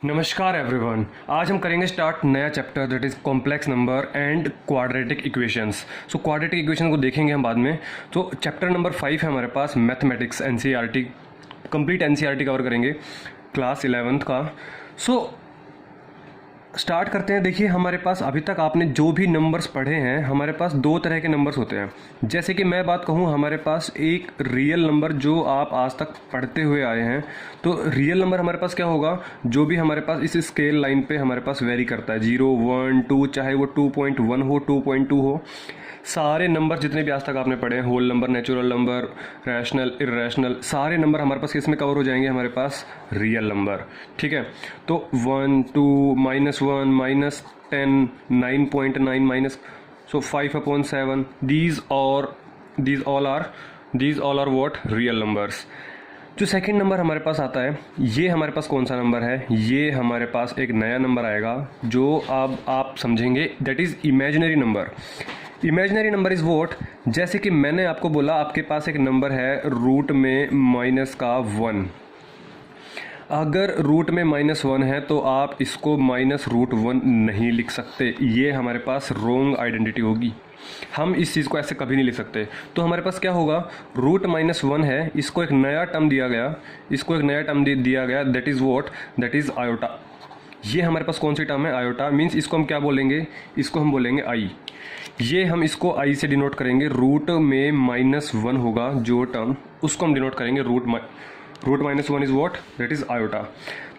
नमस्कार एवरीवन। आज हम करेंगे स्टार्ट नया chapter that is complex number and quadratic equations. So quadratic equation को देखेंगे हम बाद में। तो चैप्टर नंबर 5 है हमारे पास mathematics NCERT, complete NCERT cover करेंगे क्लास 11th का। सो स्टार्ट करते हैं। देखिए हमारे पास अभी तक आपने जो भी नंबर्स पढ़े हैं, हमारे पास दो तरह के नंबर्स होते हैं। जैसे कि मैं बात कहूँ, हमारे पास एक रियल नंबर जो आप आज तक पढ़ते हुए आए हैं, तो रियल नंबर हमारे पास क्या होगा, जो भी हमारे पास इस स्केल लाइन पे हमारे पास वेरी करता है, 0 1 2, चाहे वो 2.1 हो 2.2 हो, सारे नंबर जितने भी आज तक आपने पढ़े हैं, whole number, natural number, rational, irrational, सारे नंबर हमारे पास किस में कवर हो जाएंगे, हमारे पास रियल नंबर। ठीक है, तो 1 2 -1 -10 9.9 minus, so 5/7, these all are what, real numbers. जो सेकंड नंबर हमारे पास आता है, ये हमारे पास कौन सा नंबर है, ये हमारे पास एक नया नंबर आएगा जो अब आप समझेंगे, that is imaginary number. Imaginary number is what, जैसे कि मैंने आपको बोला आपके पास एक नंबर है रूट में -1। अगर रूट में -1 है तो आप इसको -√1 नहीं लिख सकते, ये हमारे पास रॉन्ग आइडेंटिटी होगी। हम इस चीज़ को ऐसे कभी नहीं लिख सकते। तो हमारे पास क्या होगा, रूट -1 है, इसको एक नया टर्म दिया गया, दिया गया, that is what, that is iota. ये हमारे पास कौन सी टर्म है, आयोटा। मीन्स इसको हम क्या बोलेंगे, इसको हम बोलेंगे आई। ये हम इसको आई से डिनोट करेंगे। रूट में -1 होगा जो टर्म, उसको हम डिनोट करेंगे root -1 is what, that is iota.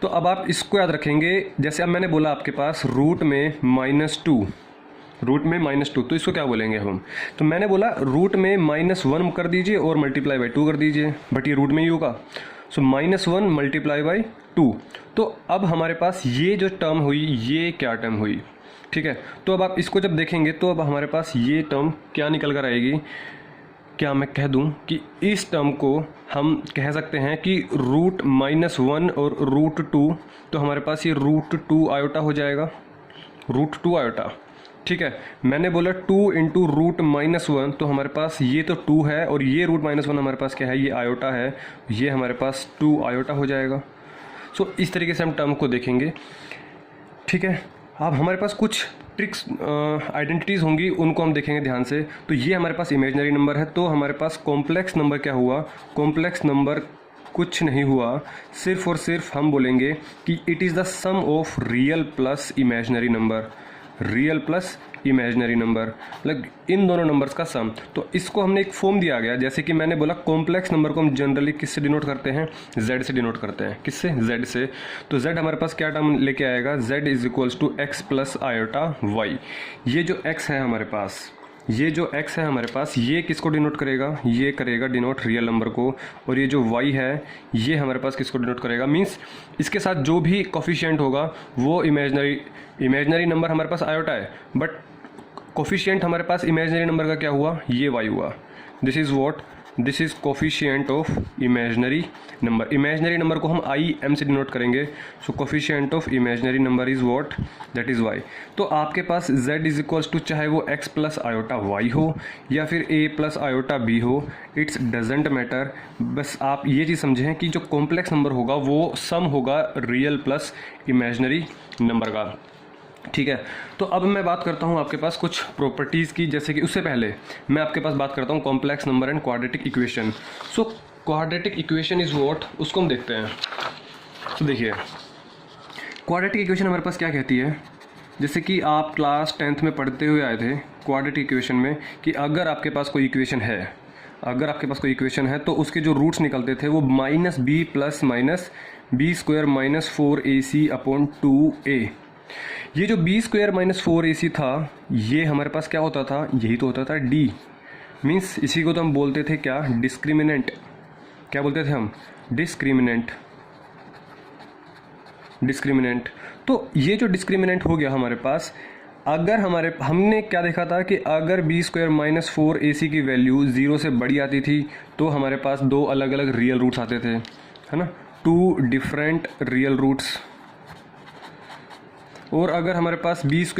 तो अब आप इसको याद रखेंगे। जैसे अब मैंने बोला आपके पास रूट में -2, तो इसको क्या बोलेंगे हम, तो मैंने बोला रूट में -1 कर दीजिए और मल्टीप्लाई बाई 2 कर दीजिए, बट ये रूट में ही होगा। सो -1 मल्टीप्लाई बाई 2। तो अब हमारे पास ये जो टर्म हुई, ये क्या टर्म हुई, ठीक है। तो अब आप इसको जब देखेंगे तो अब हमारे पास ये टर्म क्या निकल कर आएगी, क्या मैं कह दूं कि इस टर्म को हम कह सकते हैं कि रूट -1 और √2, तो हमारे पास ये √2 आयोटा हो जाएगा, √2 आयोटा। ठीक है, मैंने बोला 2 × रूट -1, तो हमारे पास ये तो 2 है और ये रूट -1 हमारे पास क्या है, ये आयोटा है, ये हमारे पास 2 आयोटा हो जाएगा। सो इस तरीके से हम टर्म को देखेंगे। ठीक है, अब हमारे पास कुछ ट्रिक्स आइडेंटिटीज़ होंगी, उनको हम देखेंगे ध्यान से। तो ये हमारे पास इमेजिनरी नंबर है। तो हमारे पास कॉम्प्लेक्स नंबर क्या हुआ, कॉम्प्लेक्स नंबर कुछ नहीं हुआ, सिर्फ और सिर्फ हम बोलेंगे कि it is the sum of real plus imaginary number, real plus imaginary number, मतलब इन दोनों नंबर्स का सम। तो इसको हमने एक फॉर्म दिया गया, जैसे कि मैंने बोला कॉम्प्लेक्स नंबर को हम जनरली किससे डिनोट करते हैं, z से डिनोट करते हैं। किससे, z से। तो z हमारे पास क्या टर्म लेके आएगा, z = x + आयोटा y। ये जो x है हमारे पास, ये जो x है हमारे पास, ये किसको डिनोट करेगा, ये करेगा डिनोट रियल नंबर को। और ये जो y है, ये हमारे पास किसको डिनोट करेगा, मीन्स इसके साथ जो भी कोफिशिएंट होगा वो इमेजिनरी नंबर हमारे पास आयोटा है, बट कोफिशिएंट हमारे पास इमेजिनरी नंबर का क्या हुआ, ये y हुआ। This is what, this is coefficient of imaginary number. Imaginary number को हम आई एम से डिनोट करेंगे। So coefficient of imaginary number is what, that is y। तो आपके पास z = चाहे वो x + आयोटा y हो या फिर a + आयोटा b हो, इट्स डजेंट मैटर। बस आप ये चीज़ समझें कि जो कॉम्प्लेक्स नंबर होगा वो सम होगा रियल प्लस इमेजिनरी नंबर का। ठीक है, तो अब मैं बात करता हूँ आपके पास कुछ प्रॉपर्टीज़ की। जैसे कि उससे पहले मैं आपके पास बात करता हूँ complex number and quadratic equation. So quadratic equation is what, उसको हम देखते हैं। तो देखिए क्वाड्रेटिक इक्वेशन हमारे पास क्या कहती है, जैसे कि आप क्लास 10th में पढ़ते हुए आए थे क्वाड्रेटिक इक्वेशन में, कि अगर आपके पास कोई इक्वेशन है, तो उसके जो रूट्स निकलते थे वो -b + -b² - 4ac/2a। ये जो b² - 4ac था, ये हमारे पास क्या होता था, यही तो होता था d। मीन्स इसी को तो हम बोलते थे क्या, डिस्क्रिमिनेंट। क्या बोलते थे हम, डिस्क्रिमिनेंट। तो ये जो डिस्क्रिमिनेंट हो गया हमारे पास, अगर हमने क्या देखा था कि अगर b² - 4ac की वैल्यू 0 से बड़ी आती थी तो हमारे पास दो अलग अलग रियल रूट्स आते थे, है ना, 2 डिफरेंट रियल रूट्स। और अगर हमारे पास b² -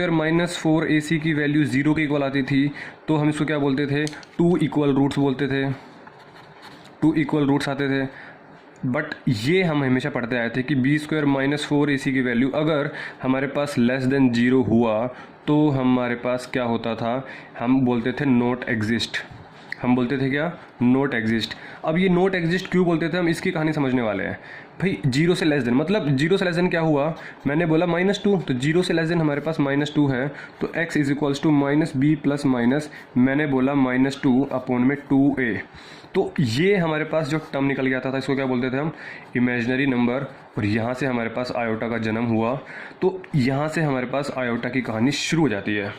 4ac की वैल्यू 0 के इक्वल आती थी तो हम इसको क्या बोलते थे, 2 इक्वल रूट्स बोलते थे, 2 इक्वल रूट्स आते थे। बट ये हम हमेशा पढ़ते आए थे कि बी स्क्वायर माइनस 4ac की वैल्यू अगर हमारे पास लेस देन 0 हुआ तो हमारे पास क्या होता था, हम बोलते थे नॉट एग्जिस्ट। हम बोलते थे क्या, नॉट एग्जिस्ट। अब ये नॉट एग्जिस्ट क्यों बोलते थे हम, इसकी कहानी समझने वाले हैं भाई। 0 से लेस देन मतलब 0 से लेस देन क्या हुआ, मैंने बोला -2, तो 0 से लेस देन हमारे पास -2 है, तो x is equals to -b plus minus, मैंने बोला -2 अपॉन में 2a। तो ये हमारे पास जो टर्म निकल गया था इसको क्या बोलते थे हम, इमेजिनरी नंबर। और यहाँ से हमारे पास आयोटा का जन्म हुआ। तो यहाँ से हमारे पास आयोटा की कहानी शुरू हो जाती है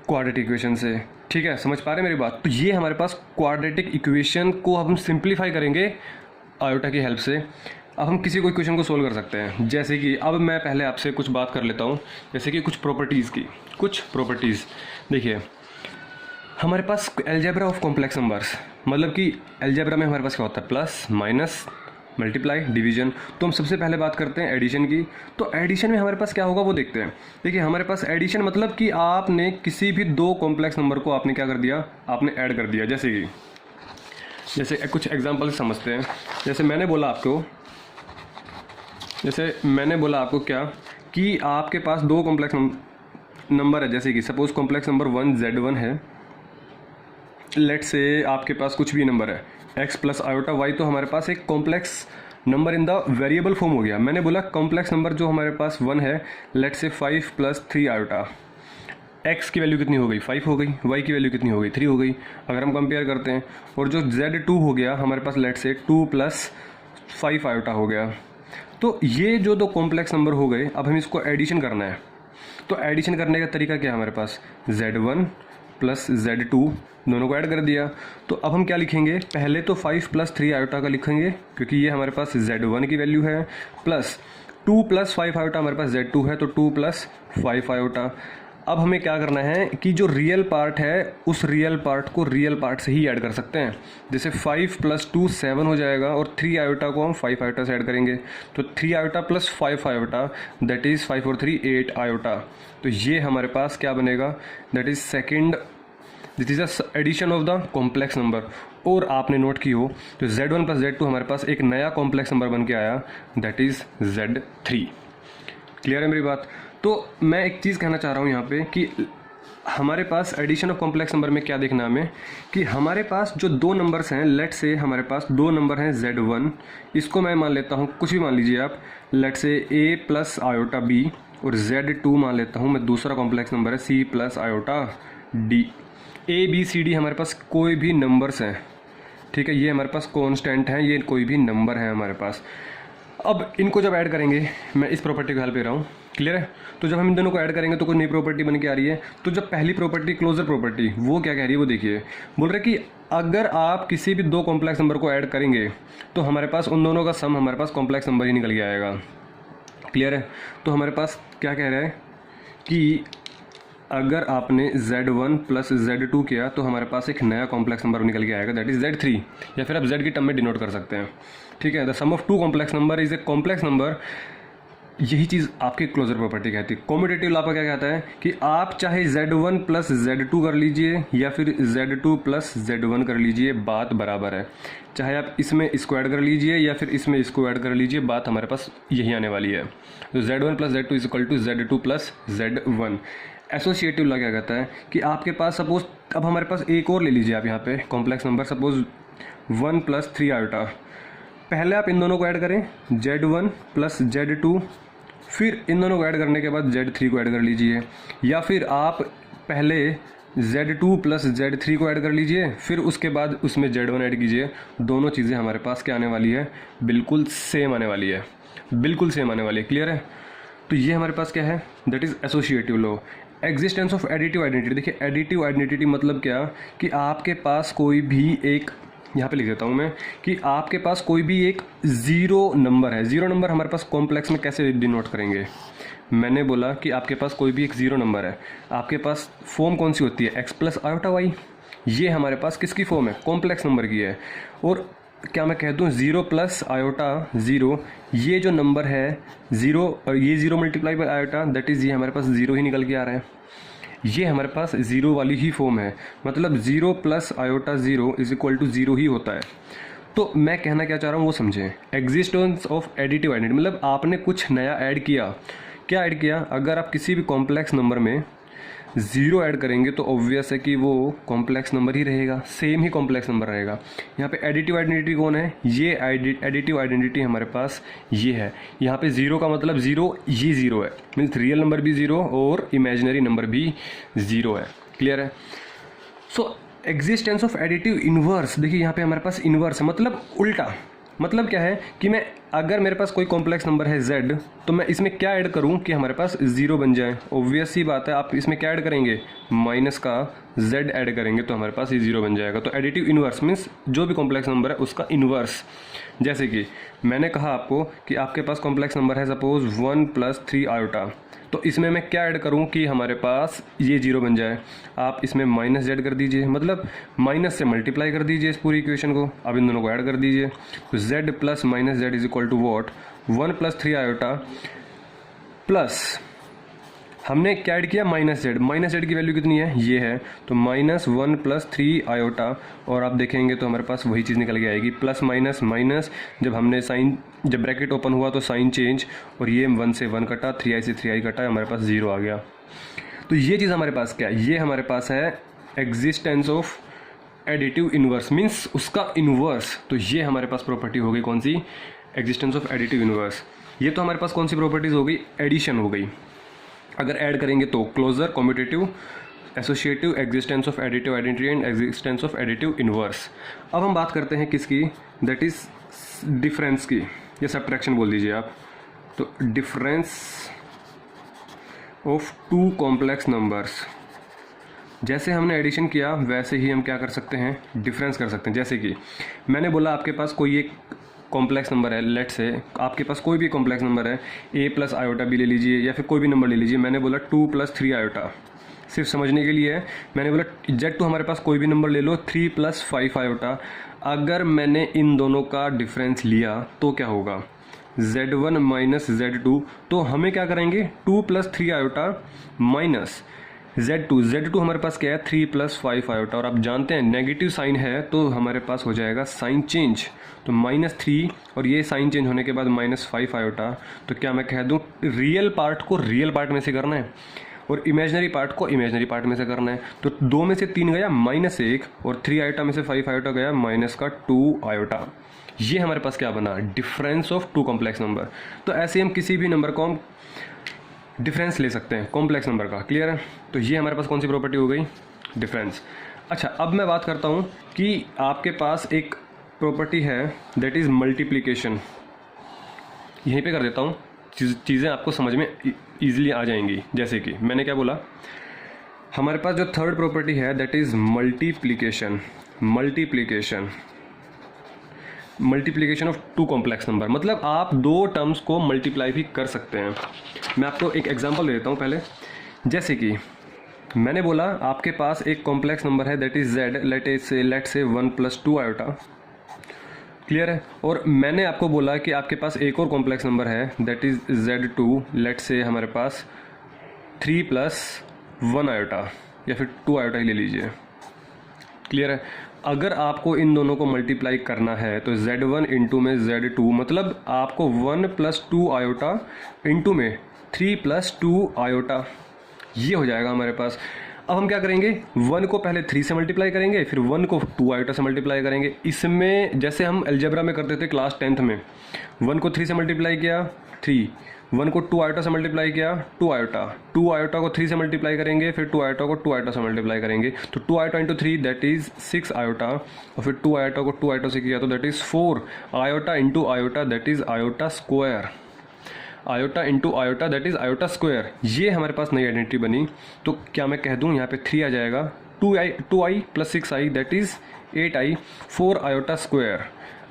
क्वाड्रेटिक इक्वेशन से। ठीक है, समझ पा रहे हैं मेरी बात। तो ये हमारे पास क्वाड्रेटिक इक्वेशन को हम सिंप्लीफाई करेंगे आयोटा की हेल्प से। अब हम किसी कोई क्वेश्चन को सोल्व कर सकते हैं, जैसे कि अब मैं पहले आपसे कुछ बात कर लेता हूँ, जैसे कि कुछ प्रॉपर्टीज़ की। कुछ प्रॉपर्टीज़ देखिए, हमारे पास अलजेब्रा ऑफ कॉम्प्लेक्स नंबर्स, मतलब कि अलजेब्रा में हमारे पास क्या होता है, प्लस माइनस मल्टीप्लाई डिवीजन। तो हम सबसे पहले बात करते हैं एडिशन की। तो एडिशन में हमारे पास क्या होगा वो देखते हैं। देखिए हमारे पास एडिशन मतलब कि आपने किसी भी दो कॉम्प्लेक्स नंबर को आपने क्या कर दिया, आपने ऐड कर दिया। जैसे कुछ एग्जांपल समझते हैं। जैसे मैंने बोला आपको क्या कि आपके पास दो कॉम्प्लेक्स नंबर है, जैसे कि सपोज कॉम्प्लेक्स नंबर 1 Z1 है। लेट से आपके पास कुछ भी नंबर है x प्लस आयोटा y, तो हमारे पास एक complex number in the variable form हो गया। मैंने बोला कॉम्प्लेक्स नंबर जो हमारे पास 1 है, लेट से 5 प्लस 3 आयोटा। x की वैल्यू कितनी हो गई, 5 हो गई, y की वैल्यू कितनी हो गई, 3 हो गई। अगर हम कंपेयर करते हैं, और जो Z2 हो गया हमारे पास, लेट से 2 प्लस 5 आयोटा हो गया। तो ये जो दो कॉम्प्लेक्स नंबर हो गए, अब हमें इसको एडिशन करना है। तो एडिशन करने का तरीका क्या है हमारे पास, Z1 प्लस Z2 दोनों को ऐड कर दिया। तो अब हम क्या लिखेंगे, पहले तो 5 प्लस 3 आयोटा का लिखेंगे, क्योंकि ये हमारे पास Z1 की वैल्यू है, प्लस 2 प्लस 5 आयोटा हमारे पास Z2 है, तो 2 प्लस 5 आयोटा। अब हमें क्या करना है कि जो रियल पार्ट है उस रियल पार्ट को रियल पार्ट से ही ऐड कर सकते हैं। जैसे 5 प्लस 2 7 हो जाएगा, और 3 आयोटा को हम 5 आयोटा से ऐड करेंगे, तो 3 iota plus 5 iota, that is 5 और 3 8 आयोटा। तो ये हमारे पास क्या बनेगा, that is second, this is the addition of the complex number. और आपने नोट की हो तो Z1 प्लस Z2 हमारे पास एक नया कॉम्प्लेक्स नंबर बन के आया, दैट इज़ Z3। क्लियर है मेरी बात। तो मैं एक चीज़ कहना चाह रहा हूँ यहाँ पे कि हमारे पास एडिशन ऑफ कॉम्प्लेक्स नंबर में क्या देखना है हमें, कि हमारे पास जो दो नंबर्स हैं, लेट से हमारे पास दो नंबर हैं Z1, इसको मैं मान लेता हूँ, कुछ भी मान लीजिए आप, लेट से A प्लस आयोटा B, और Z2 मान लेता हूँ मैं, दूसरा कॉम्प्लेक्स नंबर है C plus iota D। A B C D हमारे पास कोई भी नंबर्स हैं, ठीक है, ये हमारे पास कांस्टेंट हैं, ये कोई भी नंबर है हमारे पास। अब इनको जब ऐड करेंगे, मैं इस प्रॉपर्टी को हेल्प ले रहा हूँ, क्लियर है। तो जब हम इन दोनों को ऐड करेंगे तो कोई नई प्रॉपर्टी बन के आ रही है। तो जब पहली प्रॉपर्टी क्लोजर प्रॉपर्टी, वो क्या कह रही है वो देखिए, बोल रहे कि अगर आप किसी भी दो कॉम्प्लेक्स नंबर को ऐड करेंगे तो हमारे पास उन दोनों का सम हमारे पास कॉम्प्लेक्स नंबर ही निकल के आएगा। क्लियर है। तो हमारे पास क्या कह रहा है कि अगर आपने Z1 प्लस Z2 किया तो हमारे पास एक नया कॉम्प्लेक्स नंबर निकल के आएगा, दैट इज Z3, या फिर आप Z की टर्म में डिनोट कर सकते हैं। ठीक है, the sum of two complex number is a complex number. यही चीज़ आपकी क्लोजर प्रॉपर्टी कहती है। कॉम्यूटेटिव लॉ का क्या कहता है कि आप चाहे Z1 प्लस Z2 कर लीजिए या फिर Z2 प्लस Z1 कर लीजिए, बात बराबर है। चाहे आप इसमें इसको ऐड कर लीजिए या फिर इसमें इसको ऐड कर लीजिए, बात हमारे पास यही आने वाली है। तो Z1 plus Z2 is equal to Z2 plus Z1। Associative law क्या कहता है कि आपके पास सपोज, अब हमारे पास एक और ले लीजिए आप यहाँ पे complex number, suppose 1 plus 3 iota. पहले आप इन दोनों को ऐड करें, Z1 प्लस Z2, फिर इन दोनों को ऐड करने के बाद Z3 को ऐड कर लीजिए, या फिर आप पहले Z2 प्लस Z3 को ऐड कर लीजिए, फिर उसके बाद उसमें Z1 ऐड कीजिए। दोनों चीज़ें हमारे पास क्या आने वाली है, बिल्कुल सेम आने वाली है, बिल्कुल सेम आने वाली है। क्लियर है। तो ये हमारे पास क्या है, that is associative law. Existence of additive identity. देखिए एडिटिव आइडेंटिटी मतलब क्या, कि आपके पास कोई भी एक, यहाँ पे लिख देता हूँ मैं, कि आपके पास कोई भी एक ज़ीरो नंबर है। ज़ीरो नंबर हमारे पास कॉम्प्लेक्स में कैसे डिनोट करेंगे, मैंने बोला कि आपके पास कोई भी एक ज़ीरो नंबर है, आपके पास फॉर्म कौन सी होती है, एक्स प्लस आयोटा वाई। ये हमारे पास किसकी फॉर्म है, कॉम्प्लेक्स नंबर की है। और क्या मैं कह दूँ 0 प्लस आयोटा 0, ये जो नंबर है 0 और ये 0 multiply by iota, that is ये हमारे पास 0 ही निकल के आ रहा है। ये हमारे पास 0 वाली ही फॉर्म है, मतलब 0 plus iota 0 is equal to 0 ही होता है। तो मैं कहना क्या चाह रहा हूँ वो समझें। एग्जिस्टेंस ऑफ एडिटिव आइडेंटिटी मतलब आपने कुछ नया ऐड किया। क्या ऐड किया? अगर आप किसी भी कॉम्प्लेक्स नंबर में ज़ीरो ऐड करेंगे तो ऑब्वियस है कि वो कॉम्प्लेक्स नंबर ही रहेगा, सेम ही कॉम्प्लेक्स नंबर रहेगा। यहाँ पे एडिटिव आइडेंटिटी कौन है? ये एडिटिव आइडेंटिटी हमारे पास ये है। यहाँ पे ज़ीरो का मतलब ज़ीरो, ये ज़ीरो है, मीन्स रियल नंबर भी ज़ीरो और इमेजिनरी नंबर भी ज़ीरो है। क्लियर है? सो एग्जिस्टेंस ऑफ एडिटिव इन्वर्स, देखिए यहाँ पे हमारे पास इन्वर्स है मतलब उल्टा। मतलब क्या है कि मैं अगर मेरे पास कोई कॉम्प्लेक्स नंबर है z, तो मैं इसमें क्या ऐड करूं कि हमारे पास ज़ीरो बन जाए। ऑब्वियस सी बात है, आप इसमें क्या ऐड करेंगे? माइनस का z ऐड करेंगे तो हमारे पास ये ज़ीरो बन जाएगा। तो एडिटिव इन्वर्स मीन्स जो भी कॉम्प्लेक्स नंबर है उसका इन्वर्स। जैसे कि मैंने कहा आपको कि आपके पास कॉम्प्लेक्स नंबर है सपोज 1 + 3 आयोटा, तो इसमें मैं क्या ऐड करूं कि हमारे पास ये जीरो बन जाए? आप इसमें माइनस जेड कर दीजिए, मतलब माइनस से मल्टीप्लाई कर दीजिए इस पूरी इक्वेशन को। अब इन दोनों को ऐड कर दीजिए तो z + -z is equal to what? 1 + 3 iota plus हमने क्या ऐड किया? माइनस जेड की वैल्यू कितनी है? ये है, तो -1 + 3 आयोटा, और आप देखेंगे तो हमारे पास वही चीज़ निकल के आएगी, प्लस माइनस माइनस, जब हमने साइन, जब ब्रैकेट ओपन हुआ तो साइन चेंज, और ये 1 से 1 कटा, 3i से 3i कटा, हमारे पास ज़ीरो आ गया। तो ये चीज़ हमारे पास क्या है? ये हमारे पास है existence of additive inverse, means उसका इन्वर्स। तो ये हमारे पास प्रॉपर्टी हो गई कौन सी? Existence of additive inverse. ये तो हमारे पास कौन सी प्रॉपर्टीज़ हो गई? एडिशन हो गई। अगर ऐड करेंगे तो closure, competitive, associative, existence of additive identity and existence of additive inverse. अब हम बात करते हैं किसकी? दैट इज डिफरेंस की, या सब्ट्रैक्शन बोल दीजिए आप। तो difference of two complex numbers, जैसे हमने एडिशन किया वैसे ही हम क्या कर सकते हैं? डिफरेंस कर सकते हैं। जैसे कि मैंने बोला आपके पास कोई एक कॉम्प्लेक्स नंबर है, लेट से आपके पास कोई भी कॉम्प्लेक्स नंबर है, a + आयोटा भी ले लीजिए या फिर कोई भी नंबर ले लीजिए। मैंने बोला 2 + 3 आयोटा, सिर्फ समझने के लिए है। मैंने बोला z2 हमारे पास कोई भी नंबर ले लो, 3 + 5 आयोटा। अगर मैंने इन दोनों का डिफरेंस लिया तो क्या होगा? z1 - z2। तो हमें क्या करेंगे? 2 + 3 आयोटा माइनस z2 हमारे पास क्या है? 3 + 5 आयोटा, और आप जानते हैं नेगेटिव साइन है तो हमारे पास हो जाएगा साइन चेंज, तो -3, और ये साइन चेंज होने के बाद -5 आयोटा। तो क्या मैं कह दूं रियल पार्ट को रियल पार्ट में से करना है और इमेजिनरी पार्ट को इमेजिनरी पार्ट में से करना है। तो 2 में से 3 गया -1, और 3 आयोटा में से 5 आयोटा गया -2 आयोटा। ये हमारे पास क्या बना? Difference of two complex number. तो ऐसे हम किसी भी नंबर को हम डिफरेंस ले सकते हैं कॉम्प्लेक्स नंबर का। क्लियर है? तो ये हमारे पास कौन सी प्रॉपर्टी हो गई? डिफरेंस। अच्छा, अब मैं बात करता हूँ कि आपके पास एक प्रॉपर्टी है दैट इज़ मल्टीप्लिकेशन। यहीं पे कर देता हूँ, चीज़ें आपको समझ में ईजिली आ जाएंगी। जैसे कि मैंने क्या बोला, हमारे पास जो थर्ड प्रॉपर्टी है that is multiplication. Multiplication of two complex number, मतलब आप दो टर्म्स को मल्टीप्लाई भी कर सकते हैं। मैं आपको एक एग्जांपल देता हूँ पहले। जैसे कि मैंने बोला आपके पास एक कॉम्प्लेक्स नंबर है दैट इज़ z, लेट से 1 + 2 आयोटा। क्लियर है? और मैंने आपको बोला कि आपके पास एक और कॉम्प्लेक्स नंबर है दैट इज़ z2, लेट से हमारे पास 3 + 1 आयोटा, या फिर 2 आयोटा ही ले लीजिए। क्लियर है? अगर आपको इन दोनों को मल्टीप्लाई करना है तो z1 इंटू में z2, मतलब आपको 1 + 2 आयोटा इंटू में 3 + 2 आयोटा, ये हो जाएगा हमारे पास। अब हम क्या करेंगे? 1 को पहले 3 से मल्टीप्लाई करेंगे, फिर 1 को 2 आयोटा से मल्टीप्लाई करेंगे। इसमें जैसे हम अलजेब्रा में करते थे क्लास 10th में, 1 को 3 से मल्टीप्लाई किया 3, 1 को 2 आयोटा से मल्टीप्लाई किया 2 आयोटा, 2 आयोटा को 3 से मल्टीप्लाई करेंगे, फिर 2 आयोटा को 2 आयोटा से मल्टीप्लाई करेंगे। तो 2 iota into 3 that is 6 iota, और फिर 2 आयोटा को 2 आयोटा से किया तो that is 4 iota into iota that is iota square. Iota into iota that is iota square. ये हमारे पास नई आइडेंटिटी बनी। तो क्या मैं कह दूँ यहाँ पे 3 आ जाएगा, 2i + 6i that is 8i, 4 iota square.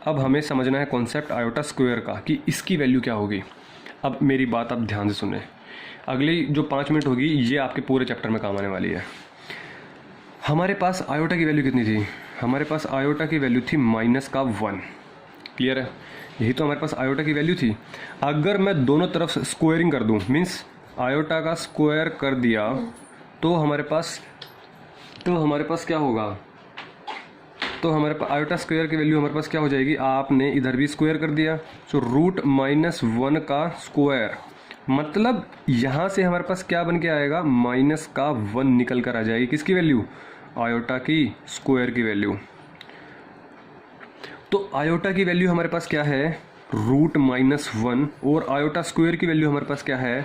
अब हमें समझना है कॉन्सेप्ट आयोटा स्क्वायर का कि इसकी वैल्यू क्या होगी। अब मेरी बात आप ध्यान से सुने, अगली जो 5 मिनट होगी ये आपके पूरे चैप्टर में काम आने वाली है। हमारे पास आयोटा की वैल्यू कितनी थी? हमारे पास आयोटा की वैल्यू थी -1। क्लियर है? यही तो हमारे पास आयोटा की वैल्यू थी। अगर मैं दोनों तरफ स्क्वायरिंग कर दूं, मीन्स आयोटा का स्क्वायर कर दिया, तो हमारे पास क्या होगा? तो हमारे पास आयोटा स्क्वायर की वैल्यू हमारे पास क्या हो जाएगी, आपने इधर भी स्क्वायर कर दिया, सो रूट माइनस 1 का स्क्वायर, मतलब यहाँ से हमारे पास क्या बन के आएगा, माइनस का 1 निकल कर आ जाएगी, किसकी वैल्यू, आयोटा की स्क्वायर की वैल्यू। तो आयोटा की वैल्यू हमारे पास क्या है, रूट माइनस 1, और आयोटा स्क्वायर की वैल्यू हमारे पास क्या है,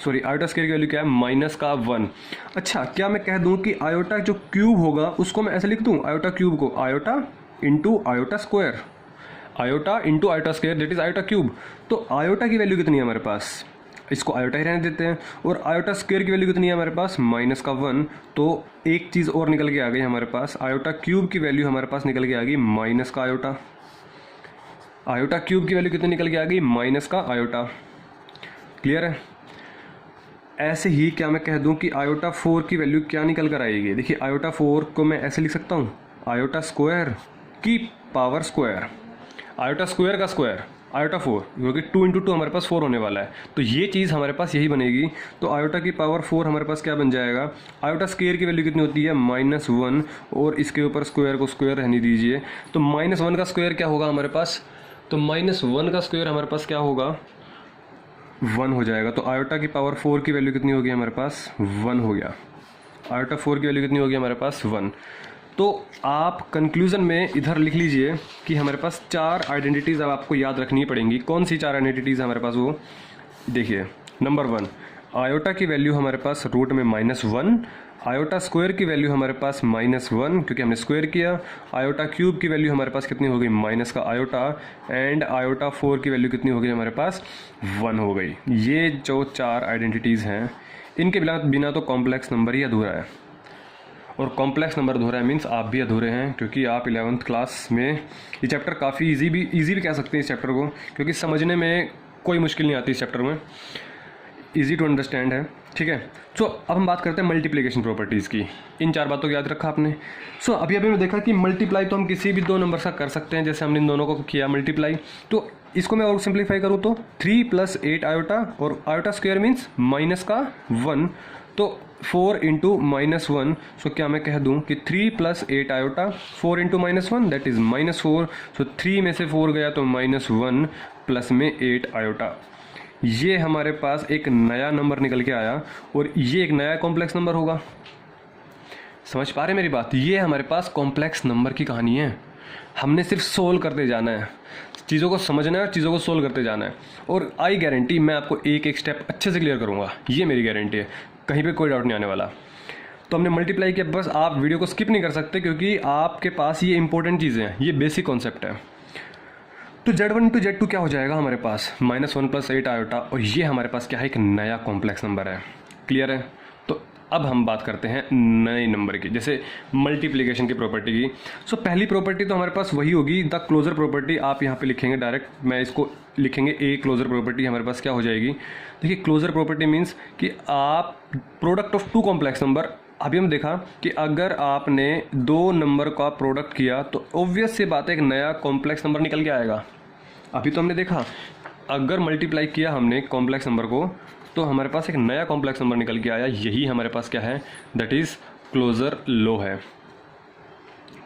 आयोटा स्क्वायर की वैल्यू क्या है, माइनस का 1। अच्छा, क्या मैं कह दूं कि आयोटा जो क्यूब होगा उसको मैं ऐसे लिख दूं, आयोटा क्यूब को iota into iota square, iota into iota square that is iota cube. तो आयोटा की वैल्यू कितनी है हमारे पास, इसको आयोटा ही रहने देते हैं, और आयोटा स्क्वायर की वैल्यू कितनी है हमारे पास, माइनस का 1। तो एक चीज़ और निकल के आ गई हमारे पास, आयोटा क्यूब की वैल्यू हमारे पास निकल के आ गई माइनस का आयोटा, आयोटा क्यूब की वैल्यू कितनी निकल के आ गई, माइनस का आयोटा। क्लियर है। ऐसे ही क्या मैं कह दूं कि आयोटा 4 की वैल्यू क्या निकल कर आएगी, देखिए आयोटा 4 को मैं ऐसे लिख सकता हूं, आयोटा स्क्वायर की पावर स्क्वायर, आयोटा स्क्वायर का स्क्वायर आयोटा 4, क्योंकि 2 इंटू 2 हमारे पास 4 होने वाला है, तो ये चीज़ हमारे पास यही बनेगी। तो आयोटा की पावर 4 हमारे पास क्या बन जाएगा, आयोटा स्क्वायर की वैल्यू कितनी होती है, माइनस 1, और इसके ऊपर स्क्वायर को स्क्वायर रहने दीजिए, तो माइनस 1 का स्क्वायर क्या होगा हमारे पास, तो माइनस 1 का स्क्वायर हमारे पास क्या होगा, 1 हो जाएगा। तो आयोटा की पावर 4 की वैल्यू कितनी होगी हमारे पास, 1 हो गया, आयोटा 4 की वैल्यू कितनी होगी हमारे पास, 1। तो आप कंक्लूजन में इधर लिख लीजिए कि हमारे पास 4 आइडेंटिटीज़ अब आपको याद रखनी पड़ेंगी। कौन सी 4 आइडेंटिटीज़ हमारे पास, वो देखिए। नंबर 1, आयोटा की वैल्यू हमारे पास रूट में -1, आयोटा स्क्वायर की वैल्यू हमारे पास -1 क्योंकि हमने स्क्वायर किया, आयोटा क्यूब की वैल्यू हमारे पास कितनी हो गई, माइनस का आयोटा, एंड आयोटा 4 की वैल्यू कितनी हो गई हमारे पास, 1 हो गई। ये जो 4 आइडेंटिटीज़ हैं, इनके बिना तो कॉम्प्लेक्स नंबर ही अधूरा है, और कॉम्प्लेक्स नंबर अधूरा है मीन्स आप भी अधूरे हैं, क्योंकि आप 11th क्लास में ये चैप्टर काफ़ी इजी भी कह सकते हैं इस चैप्टर को, क्योंकि समझने में कोई मुश्किल नहीं आती इस चैप्टर में, इजी टू अंडरस्टैंड है। ठीक है, सो अब हम बात करते हैं मल्टीप्लिकेशन प्रॉपर्टीज़ की। इन 4 बातों को याद रखा आपने। सो अभी हमने देखा कि मल्टीप्लाई तो हम किसी भी 2 नंबर से कर सकते हैं, जैसे हमने इन दोनों को किया मल्टीप्लाई। तो इसको मैं और सिंप्लीफाई करूँ तो 3 + 8 आयोटा, और आयोटा स्क्वायर मीन्स माइनस का 1, तो 4 इंटू -1। सो क्या मैं कह दूं कि 3 + 8 आयोटा, 4 इंटू -1 दैट इज -4। सो 3 में से 4 गया तो -1 प्लस में 8 आयोटा। ये हमारे पास एक नया नंबर निकल के आया, और ये एक नया कॉम्प्लेक्स नंबर होगा। समझ पा रहे मेरी बात, ये हमारे पास कॉम्प्लेक्स नंबर की कहानी है। हमने सिर्फ सोल्व करते जाना है, चीज़ों को समझना है और चीज़ों को सोल्व करते जाना है, और आई गारंटी मैं आपको एक एक स्टेप अच्छे से क्लियर करूँगा, ये मेरी गारंटी है, कहीं पे कोई डाउट नहीं आने वाला। तो हमने मल्टीप्लाई किया, बस आप वीडियो को स्किप नहीं कर सकते, क्योंकि आपके पास ये इंपॉर्टेंट चीज़ें हैं, ये बेसिक कॉन्सेप्ट है। तो Z1 × Z2 क्या हो जाएगा हमारे पास, -1 + 8 आयोटा, और ये हमारे पास क्या है, एक नया कॉम्प्लेक्स नंबर है। क्लियर है। तो अब हम बात करते हैं नए नंबर की, जैसे मल्टीप्लिकेशन की प्रॉपर्टी की। सो पहली प्रॉपर्टी तो हमारे पास वही होगी, द क्लोजर प्रॉपर्टी। आप यहाँ पे लिखेंगे डायरेक्ट, मैं इसको लिखेंगे ए क्लोजर प्रॉपर्टी। हमारे पास क्या हो जाएगी, देखिए क्लोजर प्रॉपर्टी मीन्स कि आप प्रोडक्ट ऑफ 2 कॉम्प्लेक्स नंबर। अभी हम देखा कि अगर आपने 2 नंबर का प्रोडक्ट किया तो ऑब्वियस सी बात है एक नया कॉम्प्लेक्स नंबर निकल के आएगा। अभी तो हमने देखा अगर मल्टीप्लाई किया हमने कॉम्प्लेक्स नंबर को तो हमारे पास एक नया कॉम्प्लेक्स नंबर निकल के आया, यही हमारे पास क्या है, दैट इज़ क्लोजर लॉ है।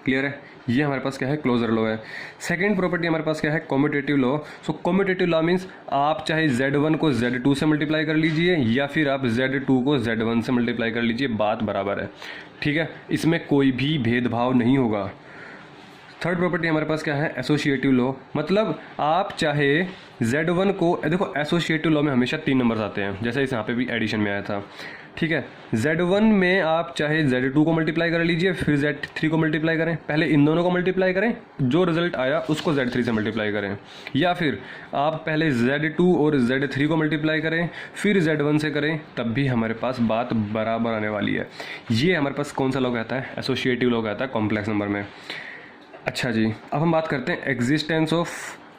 क्लियर है, ये हमारे पास क्या है, क्लोजर लॉ है। सेकंड प्रॉपर्टी हमारे पास क्या है, कम्यूटेटिव लॉ। सो कम्यूटेटिव लॉ मीन्स आप चाहे Z1 को Z2 से मल्टीप्लाई कर लीजिए, या फिर आप Z2 को Z1 से मल्टीप्लाई कर लीजिए, बात बराबर है। ठीक है, इसमें कोई भी भेदभाव नहीं होगा। थर्ड प्रॉपर्टी हमारे पास क्या है, एसोसिएटिव लॉ। मतलब आप चाहे Z1 को, देखो एसोसिएटिव लॉ में हमेशा 3 नंबर्स आते हैं, जैसे इस यहाँ पे भी एडिशन में आया था। ठीक है, Z1 में आप चाहे Z2 को मल्टीप्लाई कर लीजिए, फिर Z3 को मल्टीप्लाई करें, पहले इन दोनों को मल्टीप्लाई करें, जो रिजल्ट आया उसको Z3 से मल्टीप्लाई करें, या फिर आप पहले Z2 और Z3 को मल्टीप्लाई करें फिर Z1 से करें, तब भी हमारे पास बात बराबर आने वाली है। ये हमारे पास कौन सा लॉ कहता है, एसोसिएटिव लॉ कहता है कॉम्प्लेक्स नंबर में। अच्छा जी, अब हम बात करते हैं एग्जिस्टेंस ऑफ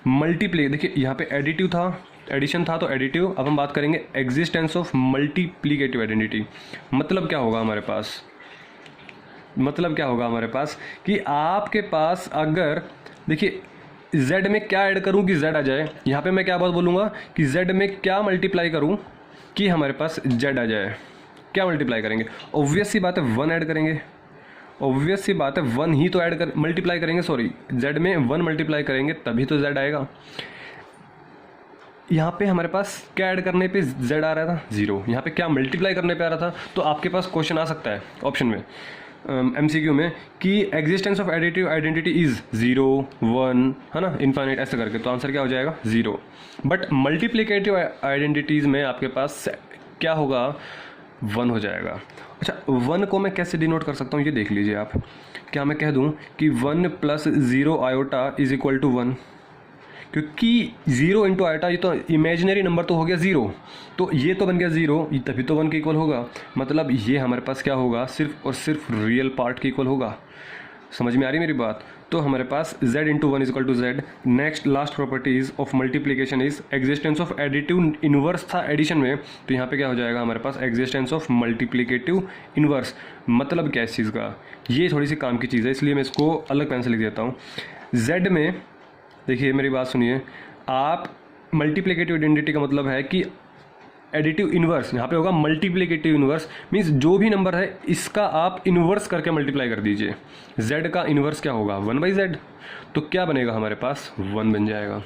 मल्टीप्ली। देखिए यहाँ पे एडिटिव था, एडिशन था तो एडिटिव। अब हम बात करेंगे एग्जिस्टेंस ऑफ मल्टीप्लिकेटिव आइडेंटिटी। मतलब क्या होगा हमारे पास, मतलब क्या होगा हमारे पास कि आपके पास अगर, देखिए Z में क्या ऐड करूं कि Z आ जाए, यहाँ पे मैं क्या बात बोलूँगा कि Z में क्या मल्टीप्लाई करूं कि हमारे पास Z आ जाए। क्या मल्टीप्लाई करेंगे, ऑब्वियस सी बात है 1 ऐड करेंगे, ऑब्वियस सी बात है, 1 ही तो ऐड कर मल्टीप्लाई करेंगे, सॉरी z में 1 मल्टीप्लाई करेंगे तभी तो z आएगा। यहाँ पे हमारे पास क्या ऐड करने पे z आ रहा था 0, यहाँ पे क्या मल्टीप्लाई करने पे आ रहा था। तो आपके पास क्वेश्चन आ सकता है ऑप्शन में MCQ में कि existence of additive identity is 0 1 है ना, इनफाइनाइट ऐसे करके, तो आंसर क्या हो जाएगा 0। बट मल्टीप्लिकेटिव आइडेंटिटीज़ में आपके पास क्या होगा 1 हो जाएगा। अच्छा 1 को मैं कैसे डिनोट कर सकता हूँ ये देख लीजिए आप। क्या मैं कह दूँ कि 1 + 0 आयोटा इज इक्वल टू 1, क्योंकि 0 इंटू आयोटा ये तो इमेजिनरी नंबर तो हो गया 0, तो ये तो बन गया 0, तभी तो 1 के इक्वल होगा। मतलब ये हमारे पास क्या होगा, सिर्फ और सिर्फ रियल पार्ट के इक्वल होगा। समझ में आ रही मेरी बात। तो हमारे पास z into 1 equal to z। Next last properties of multiplication is existence of additive inverse था एडिशन में, तो यहाँ पे क्या हो जाएगा हमारे पास एग्जिस्टेंस ऑफ मल्टीप्लीकेटिव इनवर्स। मतलब क्या इस चीज़ का, ये थोड़ी सी काम की चीज़ है, इसलिए मैं इसको अलग पेन से लिख देता हूँ। z में देखिए मेरी बात सुनिए, आप मल्टीप्लिकेटिव आइडेंटिटी का मतलब है कि एडिटिव इनवर्स यहाँ पे होगा मल्टीप्लिकेटिव इनवर्स, मींस जो भी नंबर है इसका आप इनवर्स करके मल्टीप्लाई कर दीजिए। z का इनवर्स क्या होगा 1/z, तो क्या बनेगा हमारे पास 1 बन जाएगा।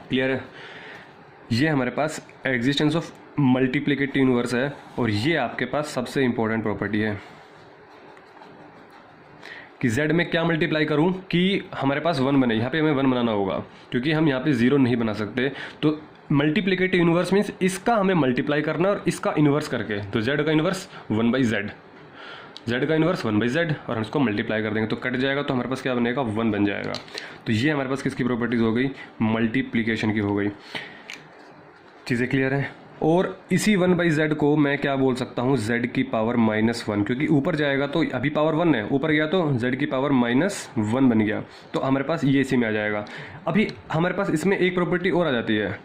क्लियर है। ये हमारे पास एग्जिस्टेंस ऑफ मल्टीप्लिकेटिव इनवर्स है, और ये आपके पास सबसे इंपॉर्टेंट प्रॉपर्टी है कि z में क्या मल्टीप्लाई करूं कि हमारे पास 1 बने। यहाँ पे हमें 1 बनाना होगा क्योंकि हम यहाँ पे 0 नहीं बना सकते। तो मल्टीप्लिकेटिव इनवर्स मीन्स इसका हमें मल्टीप्लाई करना और इसका इनवर्स करके, तो z का इनवर्स 1/z, z का इनवर्स 1/z, और हम इसको मल्टीप्लाई कर देंगे तो कट जाएगा, तो हमारे पास क्या बनेगा 1 बन जाएगा। तो ये हमारे पास किसकी प्रॉपर्टीज़ हो गई, मल्टीप्लीकेशन की हो गई। चीज़ें क्लियर हैं। और इसी 1/z को मैं क्या बोल सकता हूँ, z की पावर -1, क्योंकि ऊपर जाएगा तो अभी पावर 1 है, ऊपर गया तो z की पावर -1 बन गया, तो हमारे पास ये इसी में आ जाएगा। अभी हमारे पास इसमें एक प्रॉपर्टी और आ जाती है,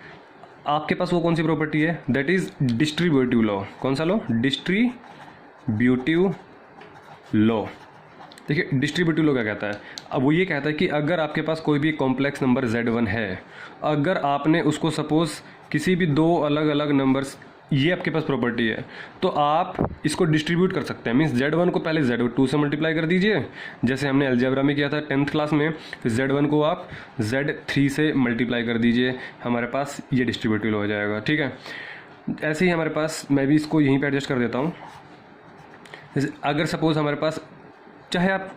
आपके पास वो कौन सी प्रॉपर्टी है, दैट इज डिस्ट्रीब्यूटिव लॉ। कौन सा लॉ, डिस्ट्रीब्यूटिव लॉ। देखिए डिस्ट्रीब्यूटिव लॉ क्या कहता है, अब वो ये कहता है कि अगर आपके पास कोई भी कॉम्प्लेक्स नंबर z1 है, अगर आपने उसको सपोज किसी भी 2 अलग अलग नंबर्स, ये आपके पास प्रॉपर्टी है, तो आप इसको डिस्ट्रीब्यूट कर सकते हैं। मीन्स z1 को पहले z2 से मल्टीप्लाई कर दीजिए, जैसे हमने अलजेब्रा में किया था 10th क्लास में, फिर z1 को आप z3 से मल्टीप्लाई कर दीजिए, हमारे पास ये डिस्ट्रीब्यूटिव हो जाएगा। ठीक है, ऐसे ही हमारे पास, मैं भी इसको यहीं पर एडजस्ट कर देता हूँ। जैसे अगर सपोज हमारे पास, चाहे आप